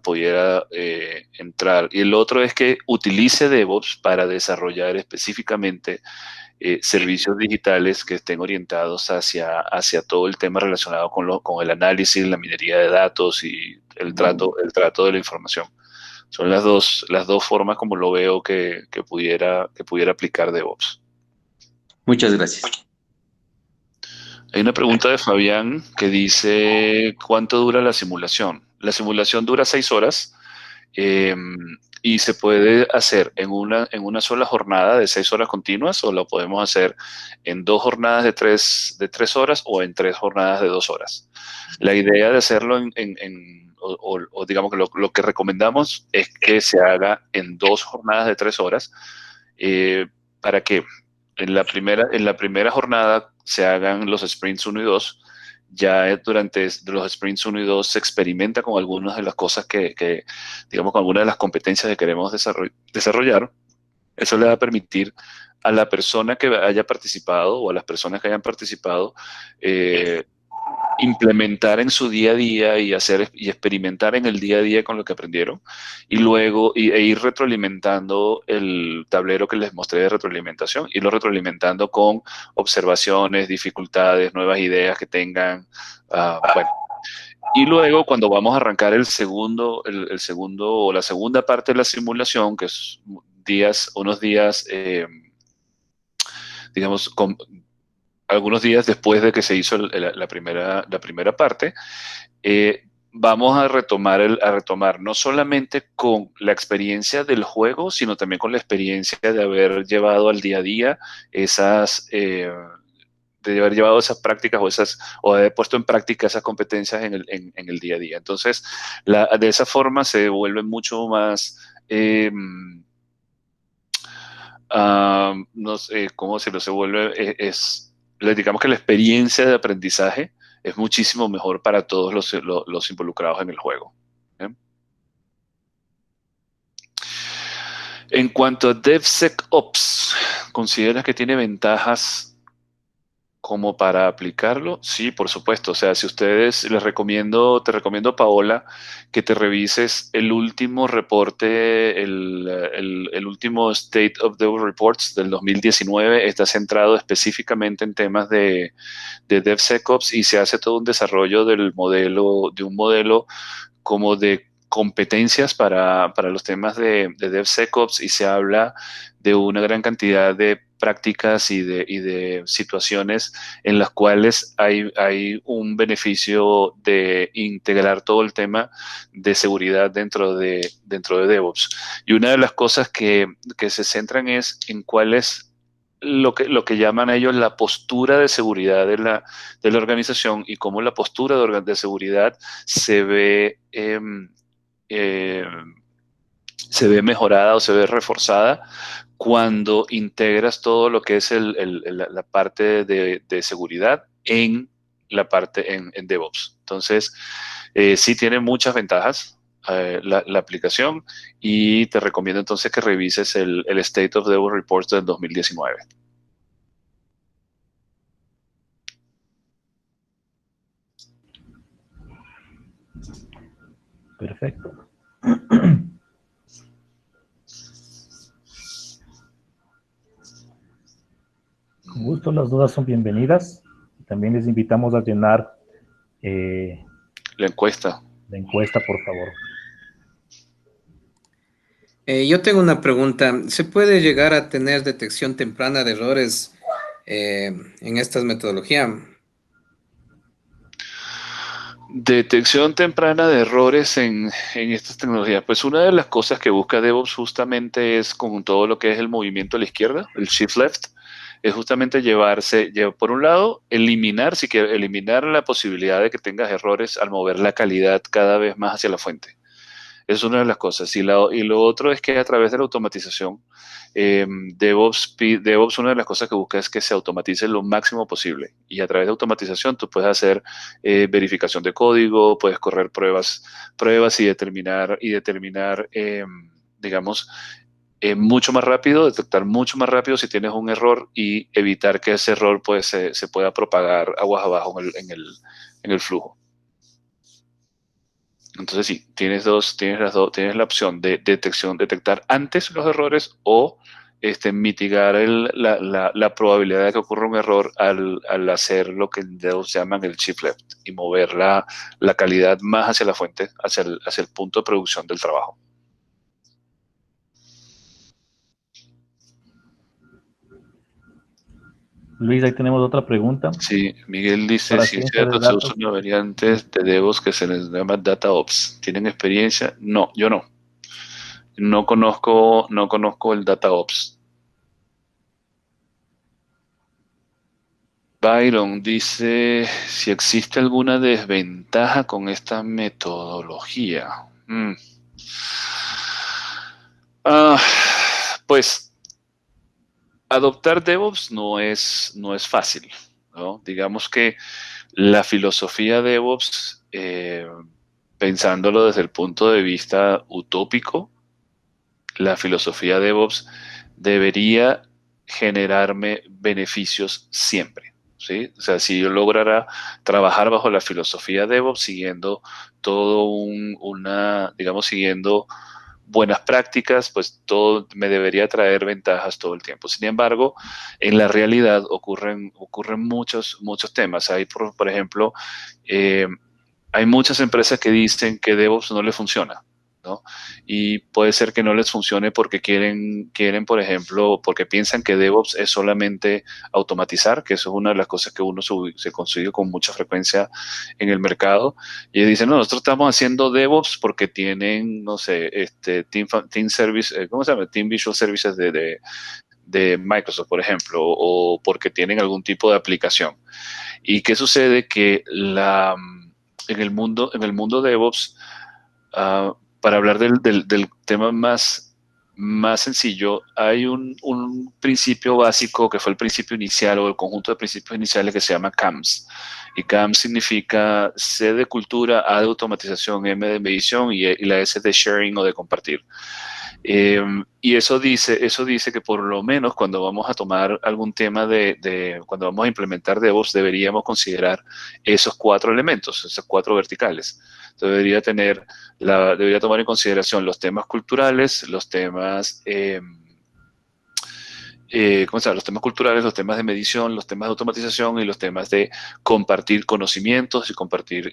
entrar. Y el otro es que utilice DevOps para desarrollar específicamente servicios digitales que estén orientados hacia todo el tema relacionado con el análisis, la minería de datos y el trato de la información. Son las dos formas como lo veo que pudiera aplicar DevOps. Muchas gracias. Hay una pregunta de Fabián que dice, ¿cuánto dura la simulación? La simulación dura 6 horas eh, y se puede hacer en una sola jornada de 6 horas continuas o lo podemos hacer en 2 jornadas de tres horas o en 3 jornadas de 2 horas. La idea de hacerlo o digamos que lo que recomendamos es que se haga en 2 jornadas de 3 horas para que en la primera jornada se hagan los sprints 1 y 2. Ya durante los sprints 1 y 2 se experimenta con algunas de las cosas digamos, con algunas de las competencias que queremos desarrollar. Eso le va a permitir a la persona que haya participado o a las personas que hayan participado eh, implementar en su día a día y hacer y experimentar en el día a día con lo que aprendieron y luego ir retroalimentando el tablero que les mostré de retroalimentación, irlo retroalimentando con observaciones, dificultades, nuevas ideas que tengan. Bueno, y luego cuando vamos a arrancar el segundo o la segunda parte de la simulación, que es unos días, digamos, algunos días después de que se hizo la primera parte, vamos a retomar no solamente con la experiencia del juego, sino también con la experiencia de haber llevado al día a día de haber llevado esas prácticas o haber puesto en práctica esas competencias en el día a día. Entonces, de esa forma se vuelve mucho más, no sé cómo se vuelve, digamos que la experiencia de aprendizaje es muchísimo mejor para todos los involucrados en el juego. ¿Eh? En cuanto a DevSecOps, ¿consideras que tiene ventajas como para aplicarlo, sí, por supuesto. O sea, si ustedes, te recomiendo, Paola, que te revises el último reporte, el último State of the Reports del 2019. Está centrado específicamente en temas de DevSecOps y se hace todo un desarrollo de un modelo como de competencias para los temas de DevSecOps, y se habla de una gran cantidad de prácticas y de situaciones en las cuales hay un beneficio de integrar todo el tema de seguridad dentro de DevOps. Y una de las cosas que se centran es en cuál es lo que llaman ellos la postura de seguridad de la organización, y cómo la postura de seguridad se ve eh, se ve mejorada o se ve reforzada cuando integras todo lo que es la parte de seguridad en la parte en DevOps. Entonces, sí tiene muchas ventajas la aplicación, y te recomiendo entonces que revises el State of DevOps Reports del 2019. Perfecto. Con gusto, las dudas son bienvenidas. También les invitamos a llenar La encuesta. la encuesta, por favor. Yo tengo una pregunta. ¿Se puede llegar a tener detección temprana de errores en estas metodologías? Detección temprana de errores en estas tecnologías. Pues una de las cosas que busca DevOps justamente es, con todo lo que es el movimiento a la izquierda, el shift left, es justamente por un lado, eliminar la posibilidad de que tengas errores al mover la calidad cada vez más hacia la fuente. Es una de las cosas. Y lo otro es que a través de la automatización, DevOps, una de las cosas que busca es que se automatice lo máximo posible. Y a través de automatización tú puedes hacer verificación de código, puedes correr pruebas y determinar, digamos, mucho más rápido, detectar mucho más rápido si tienes un error, y evitar que ese error pues, se pueda propagar aguas abajo en el flujo. Entonces sí, tienes la opción de detectar antes los errores, o mitigar la probabilidad de que ocurra un error al hacer lo que en DevOps llaman el shift left, y mover la calidad más hacia la fuente, hacia el punto de producción del trabajo. Luis, ahí tenemos otra pregunta. Sí, Miguel dice, Para si es ciencia de cierto, se datos. usan las variantes de DevOps que se les llama DataOps. ¿Tienen experiencia? No, yo no. No conozco el DataOps. Byron dice si existe alguna desventaja con esta metodología. Ah, pues adoptar DevOps no es fácil, ¿no? Digamos que la filosofía DevOps, pensándolo desde el punto de vista utópico, la filosofía DevOps debería generarme beneficios siempre, ¿sí? O sea, si yo lograra trabajar bajo la filosofía DevOps, siguiendo digamos, siguiendo buenas prácticas, pues todo me debería traer ventajas todo el tiempo. Sin embargo, en la realidad ocurren muchos temas. Por ejemplo, eh, hay muchas empresas que dicen que DevOps no les funciona, ¿no? Y puede ser que no les funcione porque quieren, por ejemplo, porque piensan que DevOps es solamente automatizar, que eso es una de las cosas que uno se consigue con mucha frecuencia en el mercado. Y dicen, no, nosotros estamos haciendo DevOps porque tienen, no sé, Team Service, ¿cómo se llama? Team Visual Services de Microsoft, por ejemplo, o porque tienen algún tipo de aplicación. ¿Y qué sucede? Que en el mundo DevOps, para hablar del tema más más sencillo. Hay un principio básico que fue el principio inicial o el conjunto de principios iniciales que se llama CAMS. Y CAMS significa C de cultura, A de automatización, M de medición y la S de sharing o de compartir. Y eso dice que por lo menos cuando vamos a tomar algún tema cuando vamos a implementar DevOps, deberíamos considerar esos 4 elementos, esos 4 verticales. Entonces debería tomar en consideración los temas culturales, los temas, ¿cómo se llama? Los temas culturales, los temas de medición, los temas de automatización y los temas de compartir conocimientos y compartir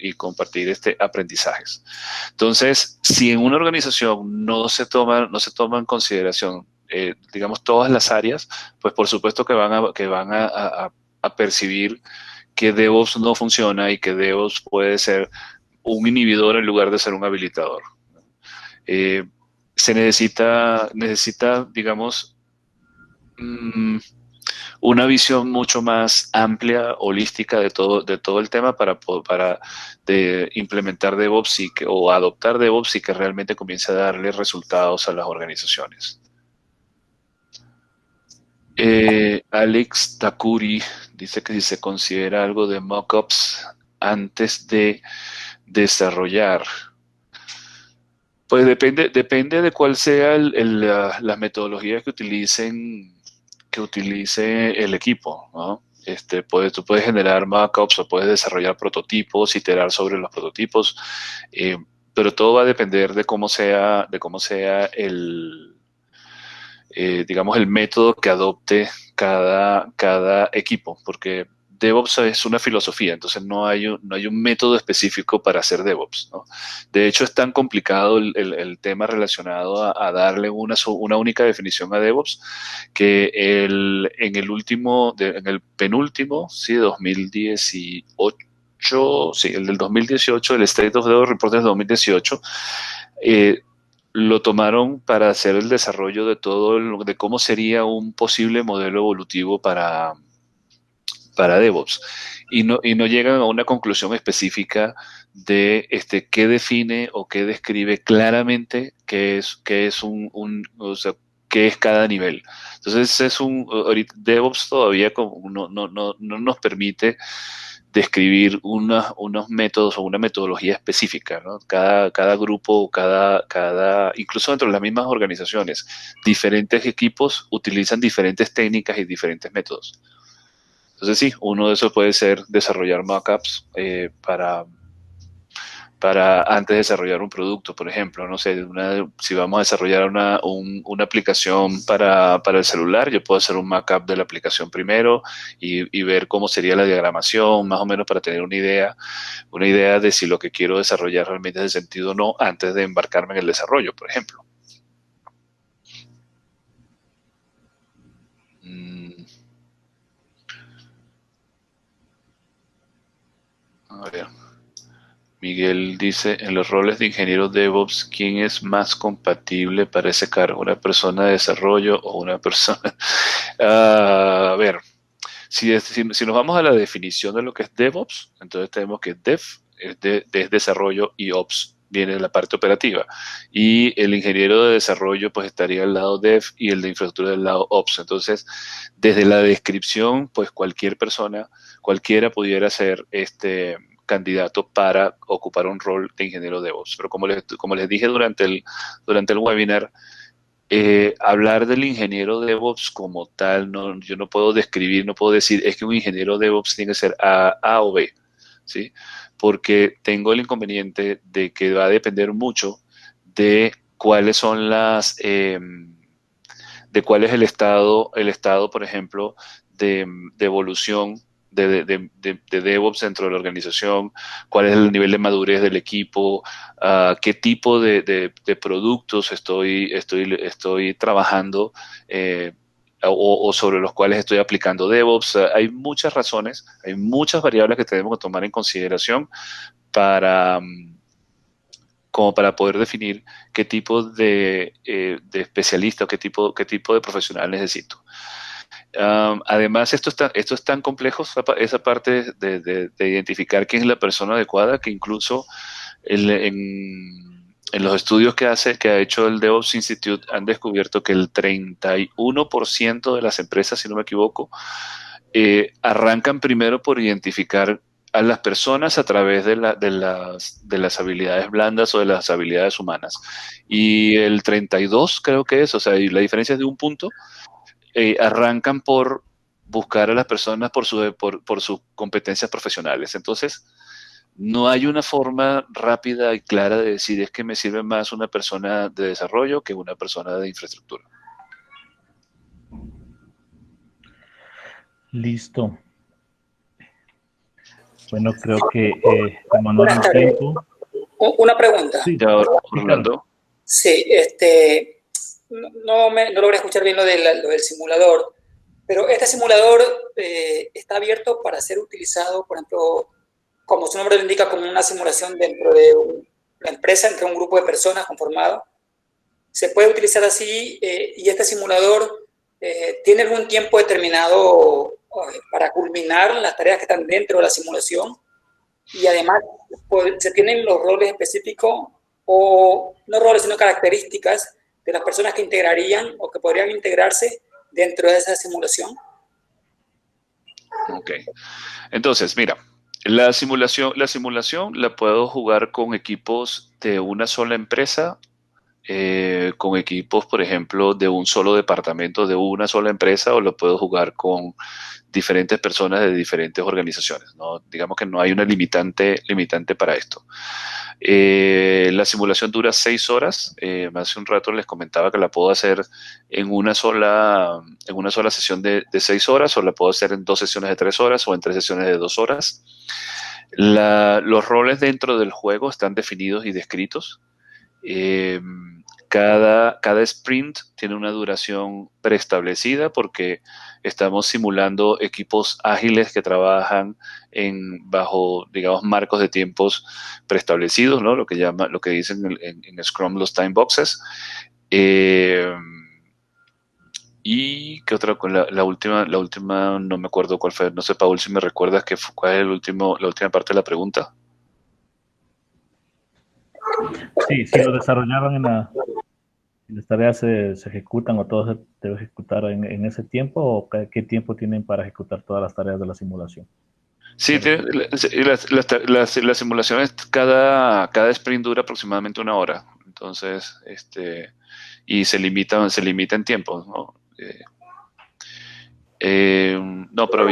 aprendizajes. Entonces, si en una organización no se toma en consideración, digamos, todas las áreas, pues por supuesto que van a percibir que DevOps no funciona y que DevOps puede ser un inhibidor en lugar de ser un habilitador. Se necesita, digamos, una visión mucho más amplia, holística de todo el tema para implementar DevOps o adoptar DevOps y que realmente comience a darle resultados a las organizaciones. Alex Takuri dice que si se considera algo de mockups antes de desarrollar. Pues depende de cuál sea las metodologías que utilice el equipo, ¿no? Tú puedes generar mockups o puedes desarrollar prototipos, iterar sobre los prototipos, pero todo va a depender de cómo sea digamos, el método que adopte cada equipo, porque DevOps es una filosofía, entonces no hay un método específico para hacer DevOps, ¿no? De hecho, es tan complicado el tema relacionado a darle una única definición a DevOps que en el penúltimo, sí, 2018, sí, el del 2018, el State of DevOps Report del 2018, lo tomaron para hacer el desarrollo de cómo sería un posible modelo evolutivo para DevOps. Y no llegan a una conclusión específica de qué define o qué describe claramente qué es cada nivel. Entonces ahorita DevOps todavía no nos permite describir unos métodos o una metodología específica, ¿no? Cada grupo, incluso dentro de las mismas organizaciones, diferentes equipos utilizan diferentes técnicas y diferentes métodos. Entonces sí, uno de esos puede ser desarrollar mockups para antes de desarrollar un producto, por ejemplo. No sé, si vamos a desarrollar una aplicación para el celular, yo puedo hacer un mockup de la aplicación primero y ver cómo sería la diagramación, más o menos para tener una idea de si lo que quiero desarrollar realmente es de sentido o no antes de embarcarme en el desarrollo, por ejemplo. A ver. Miguel dice, en los roles de ingeniero DevOps, ¿quién es más compatible para ese cargo? ¿Una persona de desarrollo o una persona? A ver, si nos vamos a la definición de lo que es DevOps, entonces tenemos que Dev es desarrollo y Ops viene de la parte operativa. Y el ingeniero de desarrollo pues estaría al lado Dev y el de infraestructura del lado Ops. Entonces, desde la descripción, pues cualquiera pudiera ser candidato para ocupar un rol de ingeniero DevOps. Pero como les dije durante el webinar, hablar del ingeniero DevOps como tal, yo no puedo decir, es que un ingeniero DevOps tiene que ser A o B, ¿sí? Porque tengo el inconveniente de que va a depender mucho de cuáles son de cuál es el estado, por ejemplo, de evolución de DevOps dentro de la organización, cuál es el nivel de madurez del equipo, qué tipo de productos estoy trabajando o sobre los cuales estoy aplicando DevOps. Hay muchas razones, hay muchas variables que tenemos que tomar en consideración como para poder definir qué tipo de especialista o qué tipo de profesional necesito. Además, esto es tan complejo, esa parte de identificar quién es la persona adecuada, que incluso los estudios que ha hecho el DevOps Institute han descubierto que el 31% de las empresas, si no me equivoco, arrancan primero por identificar a las personas a través de las habilidades blandas o de las habilidades humanas. Y el 32 creo que es, o sea, y la diferencia es de un punto, arrancan por buscar a las personas por sus competencias profesionales. Entonces, no hay una forma rápida y clara de decir es que me sirve más una persona de desarrollo que una persona de infraestructura. Listo. Bueno, creo que en honor al tiempo. Una pregunta. Sí, Ya, Orlando. Sí, no logré escuchar bien lo del simulador, pero este simulador está abierto para ser utilizado, por ejemplo, como su nombre lo indica, como una simulación dentro de la empresa, entre un grupo de personas conformado. Se puede utilizar así y este simulador tiene algún tiempo determinado para culminar las tareas que están dentro de la simulación, y además pues, se tienen los roles específicos, o no roles, sino características de las personas que integrarían o que podrían integrarse dentro de esa simulación. Ok. Entonces, mira, la simulación la puedo jugar con equipos de una sola empresa, con equipos, por ejemplo, de un solo departamento de una sola empresa, o lo puedo jugar con diferentes personas de diferentes organizaciones, ¿no? Digamos que no hay una limitante para esto. La simulación dura 6 horas. Hace un rato les comentaba que la puedo hacer en una sola sesión de 6 horas, o la puedo hacer en 2 sesiones de 3 horas o en 3 sesiones de 2 horas. Los roles dentro del juego están definidos y descritos. Cada sprint tiene una duración preestablecida porque estamos simulando equipos ágiles que trabajan bajo, digamos, marcos de tiempos preestablecidos, ¿no? Lo que dicen en Scrum los time boxes. Y qué otra, la última no me acuerdo cuál fue. No sé, Paul, si me recuerdas cuál es la última parte de la pregunta. Sí, si lo desarrollaban las tareas se ejecutan, o todo se debe ejecutar en ese tiempo, o qué tiempo tienen para ejecutar todas las tareas de la simulación. Sí, las simulaciones, cada sprint dura aproximadamente 1 hora. Entonces, y se limita en tiempo, ¿no? No, pero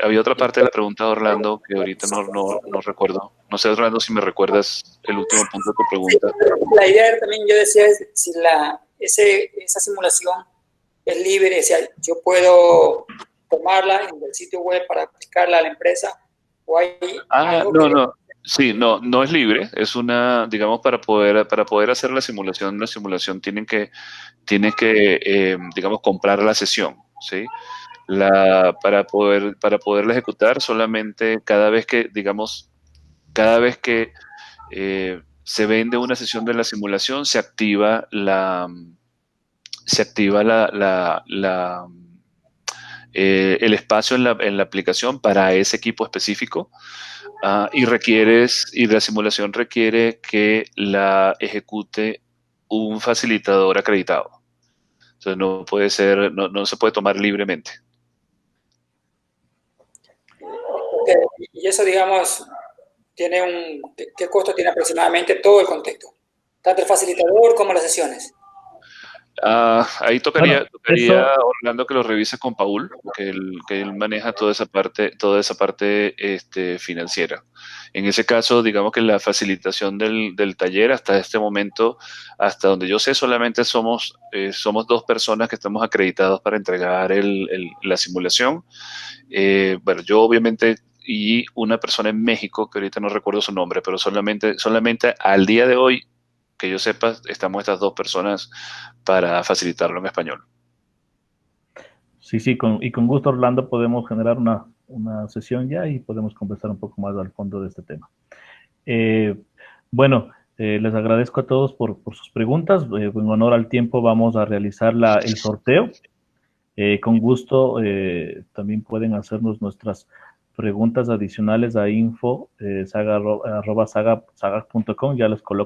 había otra parte de la pregunta de Orlando que ahorita no recuerdo. No sé, Orlando, si me recuerdas el último punto de tu pregunta. Sí, la idea también, yo decía, es si esa simulación es libre, o sea, yo puedo tomarla en el sitio web para aplicarla a la empresa, o hay algo no. Sí, no es libre. Es digamos, para poder hacer la simulación tiene que digamos, comprar la sesión, ¿sí? Para poderla ejecutar, solamente cada vez que se vende una sesión de la simulación, se activa el espacio en la aplicación para ese equipo específico, y la simulación requiere que la ejecute un facilitador acreditado. Entonces no se puede tomar libremente. Y eso, digamos, ¿qué costo tiene aproximadamente todo el contexto? Tanto el facilitador como las sesiones. Ahí tocaría, eso, Orlando, que lo revise con Paul, que él maneja toda esa parte financiera. En ese caso, digamos que la facilitación del taller hasta este momento, hasta donde yo sé, solamente somos 2 personas que estamos acreditados para entregar la simulación. Bueno, yo obviamente, y una persona en México, que ahorita no recuerdo su nombre, pero solamente al día de hoy, que yo sepa, estamos estas 2 personas para facilitarlo en español. Sí, con gusto, Orlando, podemos generar una sesión ya y podemos conversar un poco más al fondo de este tema. Bueno, les agradezco a todos por sus preguntas. En honor al tiempo vamos a realizar el sorteo. Con gusto también pueden hacernos nuestras preguntas adicionales a info@saga.com. Ya les coloco